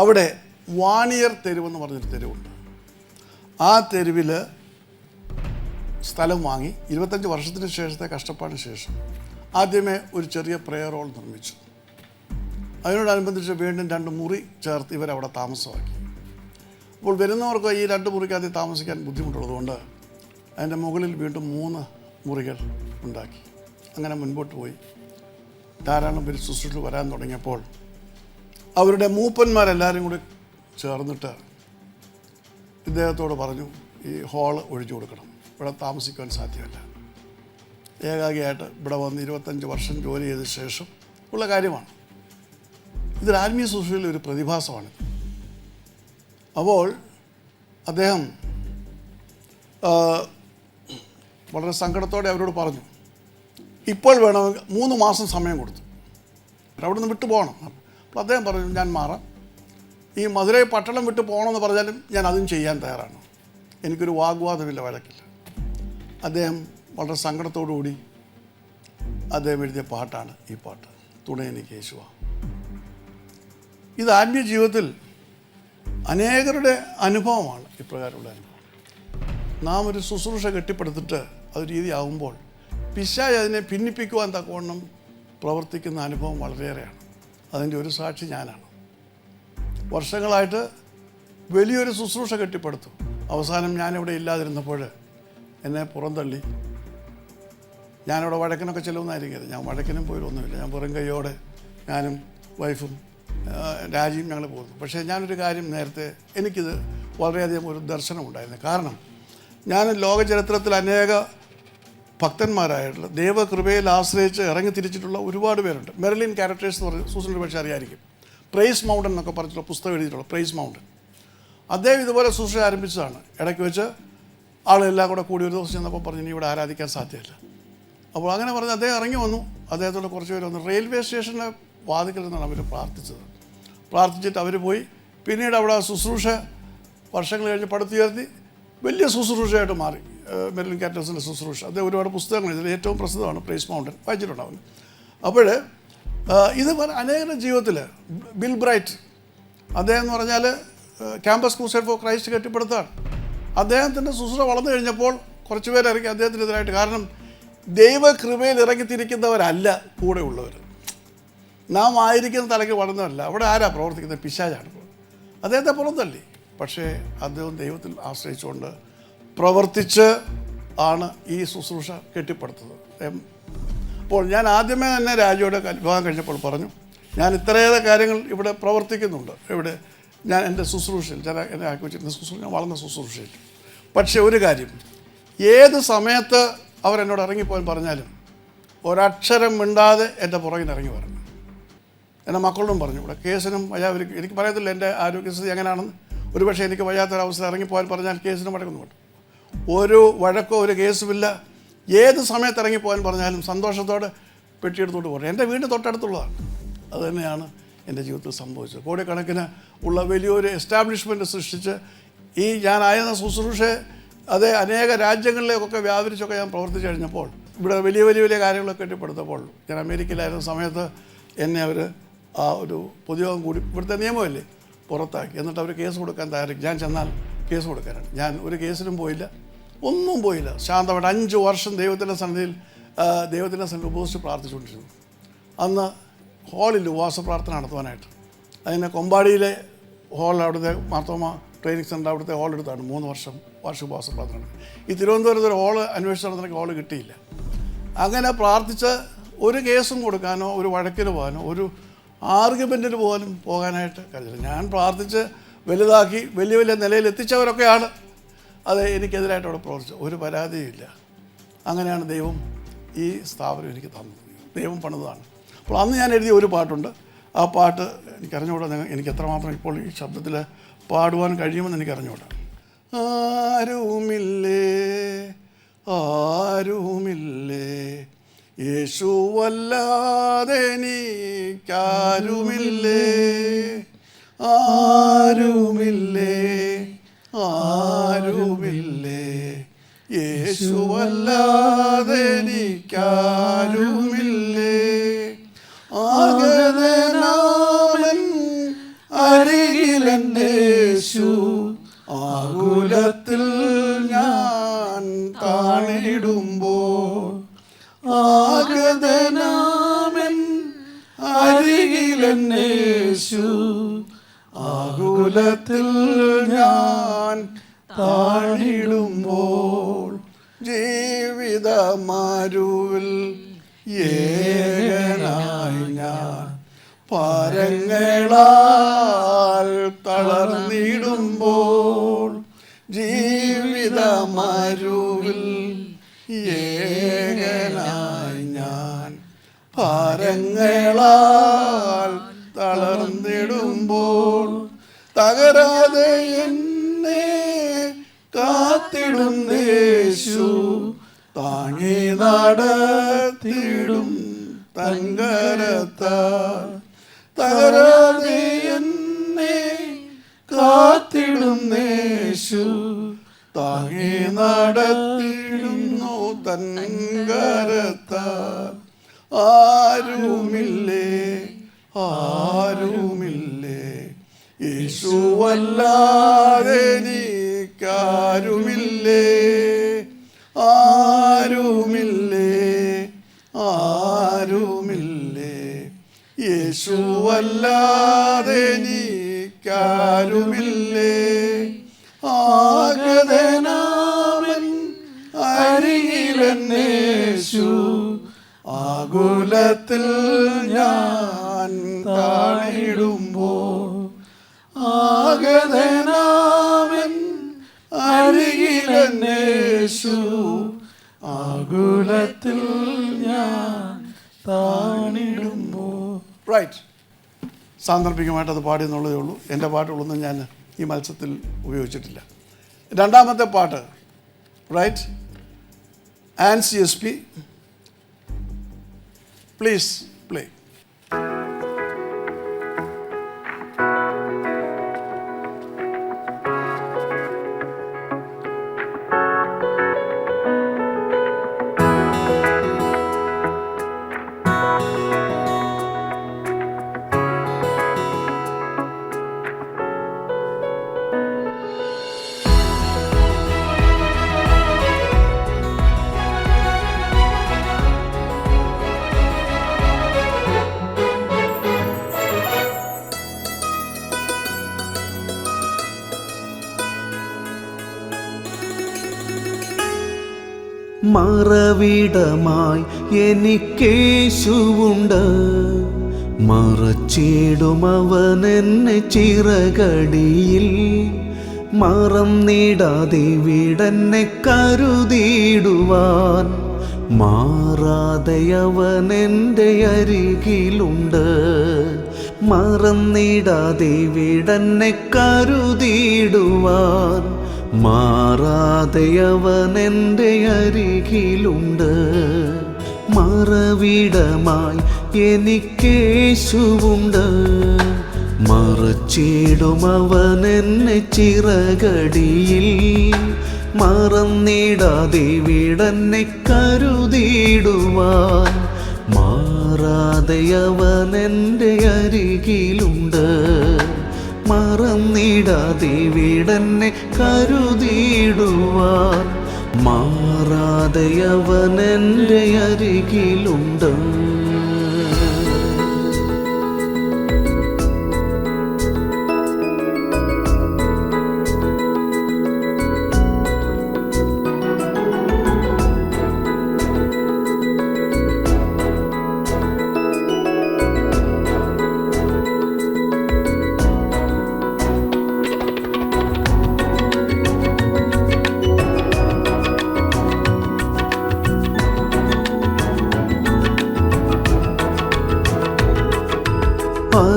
അവിടെ വാണിയർ തെരുവെന്ന് പറഞ്ഞൊരു തെരുവുണ്ട്. ആ തെരുവിൽ സ്ഥലം വാങ്ങി 25 വർഷത്തിന് ശേഷത്തെ കഷ്ടപ്പാടിന് ശേഷം ആദ്യമേ ഒരു ചെറിയ പ്രെയർ ഹോൾ നിർമ്മിച്ചു. അതിനോടനുബന്ധിച്ച് വീണ്ടും 2 മുറി ചേർത്ത് ഇവരവിടെ താമസമാക്കി. അപ്പോൾ വരുന്നവർക്ക് ഈ 2 മുറിക്കകത്ത് താമസിക്കാൻ ബുദ്ധിമുട്ടുള്ളതുകൊണ്ട് അതിൻ്റെ മുകളിൽ വീണ്ടും 3 മുറികൾ ഉണ്ടാക്കി. അങ്ങനെ മുൻപോട്ട് പോയി. ധാരാളം പേര് ശുശ്രൂഷ വരാൻ തുടങ്ങിയപ്പോൾ അവരുടെ മൂപ്പന്മാരെല്ലാവരും കൂടി ചേർന്നിട്ട് ഇദ്ദേഹത്തോട് പറഞ്ഞു, ഈ ഹാള് ഒഴിഞ്ഞു കൊടുക്കണം, ഇവിടെ താമസിക്കുവാൻ സാധ്യമല്ല. ഏകാഗിയായിട്ട് ഇവിടെ വന്ന് 25 വർഷം ജോലി ചെയ്ത ശേഷം ഉള്ള കാര്യമാണ്. ഇതൊരു ആത്മീയ ശുശ്രൂഷയിലെ ഒരു പ്രതിഭാസമാണിത്. അപ്പോൾ അദ്ദേഹം വളരെ സങ്കടത്തോടെ അവരോട് പറഞ്ഞു, ഇപ്പോൾ വേണമെങ്കിൽ 3 മാസം സമയം കൊടുത്തു, അവിടെ നിന്ന് വിട്ടു പോകണം. അപ്പോൾ അദ്ദേഹം പറഞ്ഞു, ഞാൻ മാറാം, ഈ മധുരൈ പട്ടണം വിട്ട് പോകണമെന്ന് പറഞ്ഞാലും ഞാൻ അതും ചെയ്യാൻ തയ്യാറാണ്, എനിക്കൊരു വാഗ്വാദമില്ല, വഴക്കില്ല. അദ്ദേഹം വളരെ സങ്കടത്തോടുകൂടി അദ്ദേഹം എഴുതിയ പാട്ടാണ് ഈ പാട്ട്, തുണയെനിക്ക് യേശുവാ. ഇത് ആത്മീയ ജീവിതത്തിൽ അനേകരുടെ അനുഭവമാണ്. ഇപ്രകാരമുള്ള അനുഭവം നാം ഒരു ശുശ്രൂഷ കെട്ടിപ്പടുത്തിട്ട് അത് രീതിയാകുമ്പോൾ പിശാച് അതിനെ ഭിന്നിപ്പിക്കുവാൻ തക്കവണ്ണം പ്രവർത്തിക്കുന്ന അനുഭവം വളരെയേറെയാണ്. അതിൻ്റെ ഒരു സാക്ഷി ഞാനാണ്. വർഷങ്ങളായിട്ട് വലിയൊരു ശുശ്രൂഷ കെട്ടിപ്പടുത്തു. അവസാനം ഞാനിവിടെ ഇല്ലാതിരുന്നപ്പോൾ എന്നെ പുറന്തള്ളി. ഞാനിവിടെ വഴക്കിനൊക്കെ ചെല്ലുമെന്നായിരിക്കരുത്, ഞാൻ വഴക്കിനും പോയിട്ടൊന്നുമില്ല. ഞാൻ പുറം കൈയോടെ ഞാനും വൈഫും രാജിയും ഞങ്ങൾ പോകുന്നു. പക്ഷേ ഞാനൊരു കാര്യം നേരത്തെ എനിക്കിത് വളരെയധികം ഒരു ദർശനമുണ്ടായിരുന്നു. കാരണം ഞാൻ ലോക ചരിത്രത്തിൽ അനേക ഭക്തന്മാരായിട്ടുള്ള ദൈവകൃപയിൽ ആശ്രയിച്ച് ഇറങ്ങി തിരിച്ചിട്ടുള്ള ഒരുപാട് പേരുണ്ട്. മെർലിൻ ക്യാരക്ടേഴ്സ് എന്ന് പറഞ്ഞ് സൂസൻ പക്ഷേ അറിയായിരിക്കും. പ്രൈസ് മൗണ്ടൻ എന്നൊക്കെ പറഞ്ഞിട്ടുള്ള പുസ്തകം എഴുതിയിട്ടുള്ള പ്രൈസ് മൗണ്ടൻ. അദ്ദേഹം ഇതുപോലെ ശുശ്രൂഷ ആരംഭിച്ചതാണ്. ഇടയ്ക്ക് വെച്ച് ആളെല്ലാം കൂടി ഒരു ദിവസം ചെന്നപ്പോൾ പറഞ്ഞു, ഇനി ഇവിടെ ആരാധിക്കാൻ സാധ്യമല്ല. അപ്പോൾ അങ്ങനെ പറഞ്ഞ് അദ്ദേഹം ഇറങ്ങി വന്നു. അദ്ദേഹത്തോട് കുറച്ച് പേര് വന്നു. റെയിൽവേ സ്റ്റേഷൻ്റെ വാതിക്കൽ നിന്നാണ് അവർ പ്രാർത്ഥിച്ചിട്ട് അവർ പോയി. പിന്നീട് അവിടെ ശുശ്രൂഷ വർഷങ്ങൾ കഴിഞ്ഞ് പടുത്തുയർത്തി വലിയ ശുശ്രൂഷയായിട്ട് മാറി. മെർലിൻ ക്യാരക്ടേഴ്സിൻ്റെ ശുശ്രൂഷ. അദ്ദേഹം ഒരുപാട് പുസ്തകങ്ങൾ ഇതിൽ ഏറ്റവും പ്രസിദ്ധമാണ് പ്രൈസ് മൗണ്ടൻ, വായിച്ചിട്ടുണ്ടാവും. അപ്പോൾ ഇത് അനേകരുടെ ജീവിതത്തിൽ ബിൽ ബ്രൈറ്റ് അദ്ദേഹം എന്ന് പറഞ്ഞാൽ ക്യാമ്പസ് ക്രൂസൈഡ് ഫോർ ക്രൈസ്റ്റ് കെട്ടിപ്പടുത്താണ്. അദ്ദേഹത്തിൻ്റെ ശുശ്രൂഷ വളർന്നു കഴിഞ്ഞപ്പോൾ കുറച്ച് പേര് ഇറങ്ങി അദ്ദേഹത്തിനെതിരായിട്ട്. കാരണം ദൈവകൃപയിൽ ഇറങ്ങിത്തിരിക്കുന്നവരല്ല കൂടെ ഉള്ളവർ. നാം ആയിരിക്കുന്ന തലയ്ക്ക് വളർന്നതല്ല. അവിടെ ആരാ പ്രവർത്തിക്കുന്നത്? പിശാചാണ്. അദ്ദേഹത്തെ പുറന്തള്ളി. പക്ഷേ അദ്ദേഹം ദൈവത്തിൽ ആശ്രയിച്ചുകൊണ്ട് പ്രവർത്തിച്ച് ആണ് ഈ ശുശ്രൂഷ കെട്ടിപ്പടുത്തത്. അപ്പോൾ ഞാൻ ആദ്യമേ തന്നെ രാജയോട് വിവാഹം കഴിഞ്ഞപ്പോൾ പറഞ്ഞു, ഞാൻ ഇത്രയേറെ കാര്യങ്ങൾ ഇവിടെ പ്രവർത്തിക്കുന്നുണ്ട്. ഇവിടെ ഞാൻ എൻ്റെ ശുശ്രൂഷയിൽ എന്നെ ആക്കി വെച്ചിരുന്ന ശുശ്രൂഷ, ഞാൻ വളർന്ന ശുശ്രൂഷയിൽ. പക്ഷേ ഒരു കാര്യം, ഏത് സമയത്ത് അവരെന്നോട് ഇറങ്ങിപ്പോയി പറഞ്ഞാലും ഒരക്ഷരം മിണ്ടാതെ എൻ്റെ പുറകിൽ ഇറങ്ങി പറഞ്ഞു. എൻ്റെ മക്കളോടും പറഞ്ഞു, ഇവിടെ കേസിനും വയ്യാവരിക്കും. എനിക്ക് പറയത്തില്ല എൻ്റെ ആരോഗ്യസ്ഥിതി എങ്ങനെയാണെന്ന്. ഒരുപക്ഷെ എനിക്ക് വയ്യാത്തൊരവസ്ഥ ഇറങ്ങിപ്പോയാൽ പറഞ്ഞാൽ കേസിനും വഴക്കൊന്നുമുണ്ട്. ഒരു വഴക്കോ ഒരു കേസുമില്ല. ഏത് സമയത്ത് ഇറങ്ങിപ്പോകാൻ പറഞ്ഞാലും സന്തോഷത്തോടെ പെട്ടിയെടുത്തോട്ട് പോകണം. എൻ്റെ വീട് തൊട്ടടുത്തുള്ളതാണ്. അതുതന്നെയാണ് എൻ്റെ ജീവിതത്തിൽ സംഭവിച്ചത്. കോടിക്കണക്കിന് ഉള്ള വലിയൊരു എസ്റ്റാബ്ലിഷ്മെൻറ്റ് സൃഷ്ടിച്ച് ഈ ഞാനായിരുന്ന ശുശ്രൂഷ അതേ അനേക രാജ്യങ്ങളിലേക്കൊക്കെ വ്യാപരിച്ചൊക്കെ ഞാൻ പ്രവർത്തിച്ചു കഴിഞ്ഞപ്പോൾ, ഇവിടെ വലിയ വലിയ വലിയ കാര്യങ്ങളൊക്കെ കെട്ടിപ്പടുത്തപ്പോൾ, ഞാൻ അമേരിക്കയിലായിരുന്ന സമയത്ത് എന്നെ അവർ ആ ഒരു പൊതുയോഗം കൂടി, ഇവിടുത്തെ നിയമമല്ലേ, പുറത്താക്കി. എന്നിട്ട് അവർ കേസ് കൊടുക്കാൻ തയ്യാറാക്കി. ഞാൻ ചെന്നാൽ കേസ് കൊടുക്കാനാണ്. ഞാൻ ഒരു കേസിനും പോയില്ല, ഒന്നും പോയില്ല. ശാന്തമായിട്ട് 5 വർഷം ദൈവത്തിൻ്റെ സന്നിധിയിൽ ഉപവസിച്ച് പ്രാർത്ഥിച്ചുകൊണ്ടിരുന്നു. അന്ന് ഹാളിൽ ഉപവാസ പ്രാർത്ഥന നടത്തുവാനായിട്ട് അതിനെ കൊമ്പാടിയിലെ ഹാൾ, അവിടുത്തെ മാർത്തോമ ട്രെയിനിങ് സെൻ്റർ, അവിടുത്തെ ഹാൾ എടുത്താണ് 3 വർഷം വാർഷിക ഉപവാസ പ്രാർത്ഥന. ഈ തിരുവനന്തപുരത്ത് ഒരു ഹാള് അന്വേഷിച്ച് നടത്തുന്ന ഹാള് കിട്ടിയില്ല. അങ്ങനെ പ്രാർത്ഥിച്ച് ഒരു കേസും കൊടുക്കാനോ ഒരു വഴക്കിന് പോകാനോ ഒരു ആർഗ്യുമെൻറ്റിന് പോലും പോകാനായിട്ട് കഴിഞ്ഞില്ല. ഞാൻ പ്രാർത്ഥിച്ച് വലുതാക്കി വലിയ വലിയ നിലയിൽ എത്തിച്ചവരൊക്കെയാണ് അത് എനിക്കെതിരായിട്ട് അവിടെ പ്രവർത്തിച്ചത്. ഒരു പരാതിയില്ല. അങ്ങനെയാണ് ദൈവം ഈ സ്ഥാപനം എനിക്ക് തന്നത്. ദൈവം പണിതാണ്. അപ്പോൾ അന്ന് ഞാൻ എഴുതിയ ഒരു പാട്ടുണ്ട്. ആ പാട്ട് എനിക്കറിഞ്ഞുകൂടാ. എനിക്ക് എത്രമാത്രം ഇപ്പോൾ ഈ ശബ്ദത്തിൽ പാടുവാൻ കഴിയുമെന്ന് എനിക്കറിഞ്ഞുകൂടാ. ആരുമില്ലേ ആരുമില്ലേ, യേശുവല്ലാതെ എനിക്കാരുമില്ലേ, ആരുമില്ലേ, ആരുമില്ലേ, യേശുവല്ലാതെ എനിക്കാരുമില്ലേ. ആഗതനാമൻ അരികിലെന്നേശു, ആകുലത്തിൽ ഞാൻ താണിടുമ്പോൾ. ആഗതനാമൻ അരികിലെന്നേശു, ആകുലത്തിൽ ഞാൻ താണിടുമ്പോൾ. ജീവിതമാരുവിൽ ഏകനായി ഞാൻ പാരങ്ങളാൽ തളർന്നിടുമ്പോൾ. ജീവിതമാരുവിൽ ഏകനായി ഞാൻ പാരങ്ങളാൽ തളർന്നിടുമ്പോൾ. തകരാതെ എന്നെ കാത്തിടുന്നേശു, താങ്ങി നടത്തിടും തങ്കരത്താൽ. തകരാതെ എന്നെ കാത്തിടുന്നേശു, താങ്ങി നടത്തിടുന്നു തങ്കരത്താൽ. ആരുമില്ലേ, ആരുമില്ലേ, യേശുവല്ലാതെ എനിക്കാരുമില്ലേ, ആരുമില്ലേ, ആരുമില്ലേ, യേശുവല്ലാതെ എനിക്കാരുമില്ലേ. ആഗതനാമൻ അരികിലെന്നേശു, ആകുലത്തിൽ ഞാൻ താണിടുമ്പോൾ. ആഗതനാമൻ അരികിലെന്നേശു, ആകുലത്തിൽ ഞാൻ താണിടുമ്പോൾ. റൈറ്റ്. സാന്ദർഭികമായിട്ട് അത് പാടിയെന്നുള്ളതേ ഉള്ളൂ. എൻ്റെ പാട്ടുകളൊന്നും ഞാൻ ഈ മത്സരത്തിൽ ഉപയോഗിച്ചിട്ടില്ല. രണ്ടാമത്തെ പാട്ട്, right, Ancy SP, please play. മറവിടമായി എനിക്കേശുവുണ്ട്, മറച്ചിടുമവനെന്നെ ചിറകടിയിൽ. മറന്നിടാതെ വിടന്നെ കരുതിയിടുവാൻ, മാറാതെ അവനെൻ്റെ അരികിലുണ്ട്. മറന്നിടാതെ വിടന്നെ കരുതിയിടുവാൻ, മാറാതെ അവനെൻ്റെ അരികിലുണ്ട്. മറവിടമായി എനിക്കേശുവുണ്ട്, മറച്ചിടുമവനെന്നെ ചിറകടിയിൽ. മറന്നിടാതെ വിടന്നെ കരുതിയിടുവാൻ, മാറാതെ അവനെൻ്റെ അരികിലുണ്ട്. മറന്നിടാതെ വിടന്നെ കരുതിയിടുവാൻ, മാറാതെ അവനെൻ്റെ അരികിലുണ്ട്.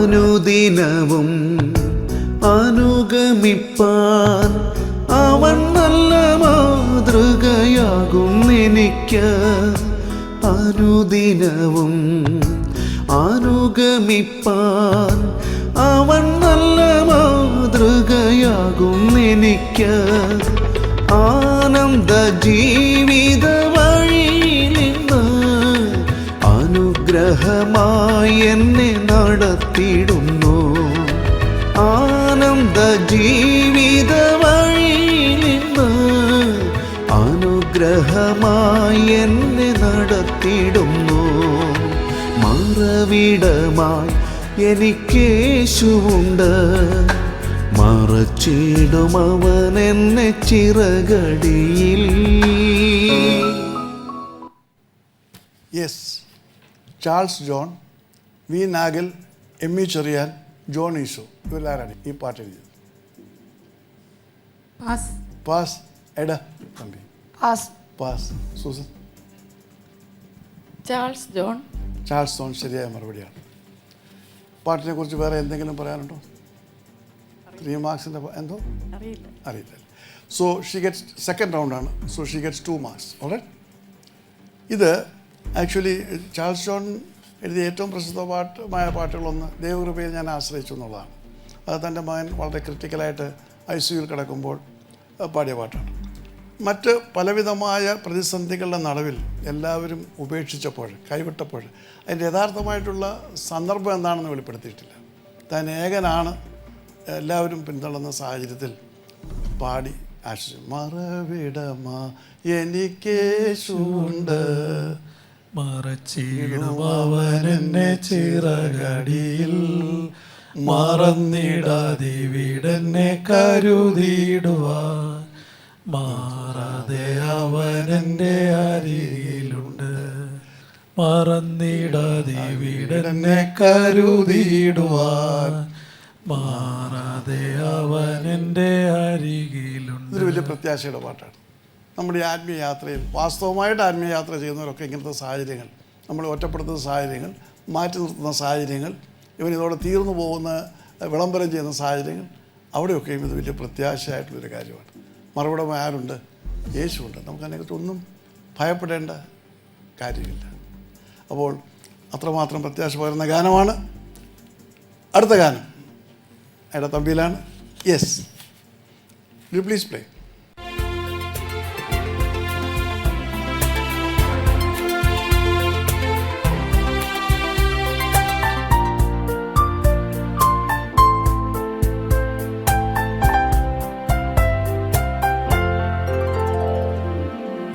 അനുദിനവും അനുഗമിപ്പാൻ അവൻ നല്ല മാതൃകയാകുന്നെനിക്ക്. അനുദിനവും അനുഗമിപ്പാൻ അവൻ നല്ല മാതൃകയാകുന്നെനിക്ക്. ആനന്ദ ജീവിത വഴിയിൽ നിന്ന് അനുഗ്രഹമായി എന്നെ നടത്തിയിടുന്നു. ആനന്ദ ജീവിത വഴിയിൽ നിന്ന് അനുഗ്രഹമായി എന്നെ നടത്തിയിടുന്നു. മറവിടമായി എനിക്കേശുവുണ്ട്, മറച്ചിടും അവൻ എന്നെ ചിറകടിയിൽ. Yes, Charles John, V Nagel, M E Cherian, John Eesho, ഇവരാരാണ് ഈ പാട്ട് എഴുതിയത്? Pass. Pass. Ida Thampi pass. Pass. Susan? Charles John. Charles John ശരിയായ മറുപടിയാണ്. പാട്ടിനെ കുറിച്ച് വേറെ എന്തെങ്കിലും പറയാനുണ്ടോ? 3 മാർക്സിൻ്റെ എന്തോ അറിയില്ല. സോ ഷീ ഗെറ്റ്സ് സെക്കൻഡ് റൗണ്ടാണ്. So she gets 2 marks. Alright. ഇത് ആക്ച്വലി ചാൾസ് ജോൺ എഴുതിയ ഏറ്റവും പ്രസിദ്ധമായ പാട്ടുകളൊന്ന് ദൈവകൃപയിൽ ഞാൻ ആശ്രയിച്ചു എന്നുള്ളതാണ്. അത് തൻ്റെ മകൻ വളരെ ക്രിട്ടിക്കലായിട്ട് ICUയിൽ കിടക്കുമ്പോൾ പാടിയ പാട്ടാണ്. മറ്റ് പലവിധമായ പ്രതിസന്ധികളുടെ നടുവിൽ എല്ലാവരും ഉപേക്ഷിച്ചപ്പോൾ, കൈവിട്ടപ്പോൾ അതിൻ്റെ യഥാർത്ഥമായിട്ടുള്ള സന്ദർഭം എന്താണെന്ന് വെളിപ്പെടുത്തിയിട്ടില്ല. താൻ ഏകനാണ്, എല്ലാവരും പിന്തള്ളുന്ന സാഹചര്യത്തിൽ പാടി ആശ്രയിച്ചു. മറവിടമാ എനിക്കേശുണ്ട്, മറച്ചിടുമവനെന്നെ ചിറകടിയിൽ, മറന്നിടാതെ വീടെന്നെ കരുതിയിടുവാൻ, മാറാതെ അവനെൻ്റെ അരികിലുണ്ട്, മറന്നിടാതെ വീടെന്നെ കരുതിയിടുവാൻ, മാറാതെ അവനെൻ്റെ അരികിലുണ്ട്. ഇതൊരു വലിയ പ്രത്യാശയുടെ പാട്ടാണ്. നമ്മുടെ ആത്മീയ യാത്രയിൽ വാസ്തവമായിട്ട് ആത്മീയ യാത്ര ചെയ്യുന്നവരൊക്കെ ഇങ്ങനത്തെ സാഹചര്യങ്ങൾ, നമ്മൾ ഒറ്റപ്പെടുത്തുന്ന സാഹചര്യങ്ങൾ, മാറ്റി നിർത്തുന്ന സാഹചര്യങ്ങൾ, ഇവൻ ഇതോടെ തീർന്നു പോകുന്ന വിളംബരം ചെയ്യുന്ന സാഹചര്യങ്ങൾ, അവിടെയൊക്കെയും ഇത് വലിയ പ്രത്യാശയായിട്ടുള്ളൊരു കാര്യമാണ്. മറുപടി ആരുണ്ട്? യേശുവുണ്ട്. നമുക്ക് അതിനെക്കുറിച്ചൊന്നും ഭയപ്പെടേണ്ട കാര്യമില്ല. അപ്പോൾ അത്രമാത്രം പ്രത്യാശ പകരുന്ന ഗാനമാണ് അടുത്ത ഗാനം. എടാ തമ്പിയിലാണ്. Yes, you please play.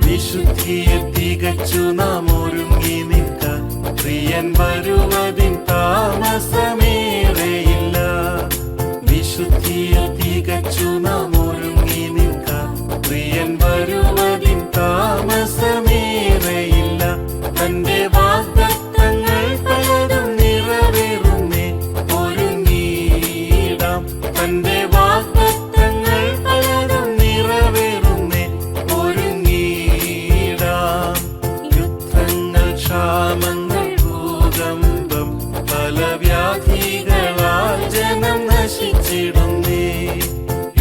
വിശുദ്ധിയെ തികച്ചു നാം ഒരുങ്ങി നിൽക്കാൻ, പ്രിയൻ വരുവതിൻ താമസമേറെയില്ല. വിശുദ്ധിയെ തികച്ചു നാം ഒരുങ്ങി നിൽക്കാൻ, പ്രിയൻ വരുവതിൻ താമസമേറെയില്ല. തന്റെ വാഗ്ദത്തങ്ങൾ പലതും നിറവേറുന്നേ, ഒരുങ്ങിയിടാം. തന്റെ വാഗ്ദത്തങ്ങൾ പലതും നിറവേറുന്നേ, ഒരുങ്ങിയിടാം. യുദ്ധങ്ങൾ, ക്ഷാമങ്ങൾ, ഭൂകമ്പം, പല വ്യാധികളാൽ ജനം നശിച്ചിടുന്നേ.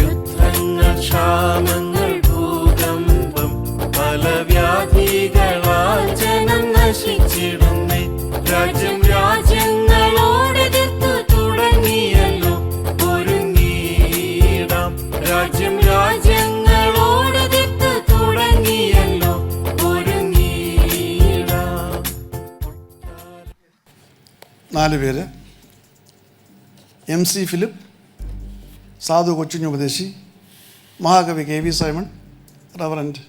യുദ്ധങ്ങൾ, ക്ഷാമങ്ങൾ, ഭൂകമ്പം, പല വ്യാധികളാൽ ജനം നശിച്ചിടുന്നേ. രാജ്യം രാജ്യങ്ങളോട് എതിർത്തു തുടങ്ങിയല്ലോ, ഒരുങ്ങിയിടാം. രാജ്യം രാജ്യങ്ങളോട് എതിർത്തു തുടങ്ങിയല്ലോ, ഒരുങ്ങിയിടാം. 4 പേര്: MC ഫിലിപ്പ്, സാധു കൊച്ചുഞ്ഞുപദേശി, മഹാകവി KV Simon, reverend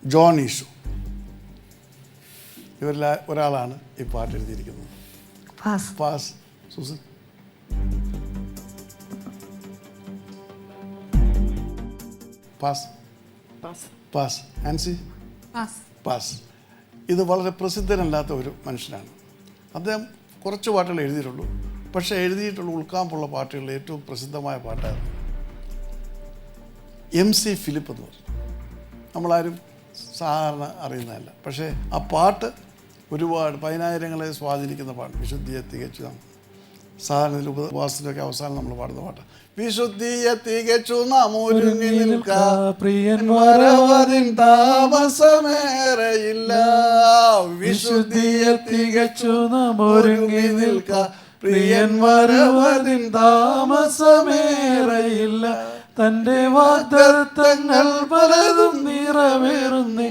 John Eesho. ഇവരിൽ ഒരാളാണ് ഈ പാട്ട് എഴുതിയിരിക്കുന്നത്. Pass. Pass. Susan? Pass. Pass. Pass. Ancy? Pass. Pass. ഇത് വളരെ പ്രസിദ്ധനല്ലാത്ത ഒരു മനുഷ്യനാണ്. അദ്ദേഹം കുറച്ച് പാട്ടുകൾ എഴുതിയിട്ടുള്ളൂ. പക്ഷേ എഴുതിയിട്ടുള്ള ഉൾക്കാമ്പുള്ള പാട്ടുകളിൽ ഏറ്റവും പ്രസിദ്ധമായ പാട്ടായിരുന്നു MC ഫിലിപ്പ് എന്ന് പറഞ്ഞു. നമ്മളാരും സാധാരണ അറിയുന്നതല്ല. പക്ഷേ ആ പാട്ട് ഒരുപാട് 10,000ങ്ങളെ സ്വാധീനിക്കുന്ന പാട്ട്. വിശുദ്ധിയെ തികച്ചു നാം സാധാരണ ഇതിൽ ഉപവാസത്തിലൊക്കെ അവസാനം നമ്മൾ പാടുന്ന പാട്ട്. വിശുദ്ധിയെ തികച്ചു നാം ഒരുങ്ങി നിൽക്കാം, പ്രിയൻ വരവതിൻ താമസമേറെയില്ല. വിശുദ്ധിയെ തികച്ചു നാം ഒരുങ്ങി നിൽക്കാം, പ്രിയൻ വരവതിൻ താമസമേറെയില്ല. തന്റെ വാഗ്ദത്തങ്ങൾ പലതും നിറവേറുന്നേ,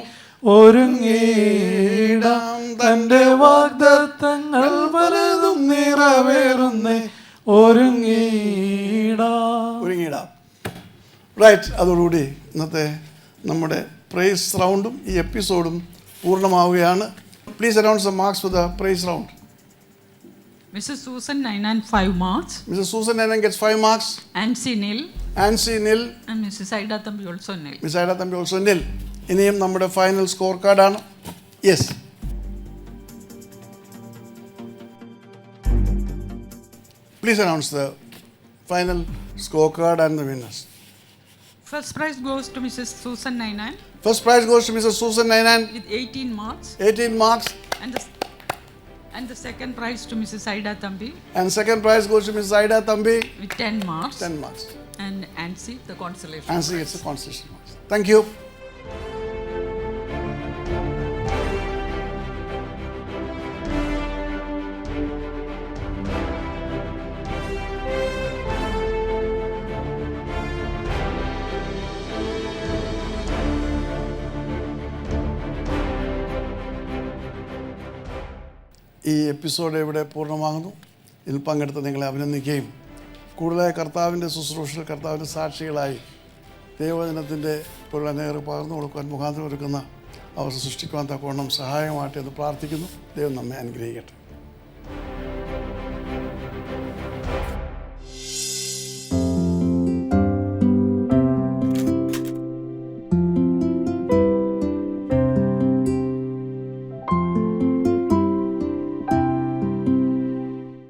ഒരുങ്ങിയിടാം. തന്റെ വാഗ്ദത്തങ്ങൾ പലതും നിറവേറുന്നേ, ഒരുങ്ങിയിടാം. റൈറ്റ്. അതോടുകൂടി ഇന്നത്തെ നമ്മുടെ പ്രൈസ് റൗണ്ടും ഈ എപ്പിസോഡും പൂർണ്ണമാവുകയാണ്. Please announce the marks for the prize round. Mrs. Susan Nainan 5 marks. Mrs. Susan Nainan gets 5 marks. Ansi nil. Ansi nil. And Mrs. Aida Thambi also nil. Miss Aida Thambi also nil. ഇനിയും നമ്മുടെ final score കാർഡാണ്. Yes. Please announce the final scorecard and the winners. First prize goes to Mrs. Susan Nainan First prize goes to Mrs. Susan Nainan, with 18 marks. 18 marks. And the second prize to Mrs. Aida Thambi And second prize goes to Mrs. Aida Thambi, with 10 marks. 10 marks. And Ansi the consolation. Ansi prize. gets the consolation marks. Thank you. ഈ episode ഇവിടെ പൂർണ്ണമാകുന്നു. ഇതിൽ പങ്കെടുത്ത് നിങ്ങളെ അഭിനന്ദിക്കുകയും കൂടുതലായി കർത്താവിൻ്റെ ശുശ്രൂഷയിൽ കർത്താവിൻ്റെ സാക്ഷികളായി ദൈവവചനത്തിൻ്റെ പൊരുൾ അനേകം പകർന്നു കൊടുക്കുവാൻ മുഖാന്തരം ഒരുക്കുന്ന അവസ്ഥ സൃഷ്ടിക്കുവാൻ തക്കവണ്ണം സഹായമായിട്ട് എന്ന് പ്രാർത്ഥിക്കുന്നു. ദൈവം നമ്മെ അനുഗ്രഹിക്കട്ടെ.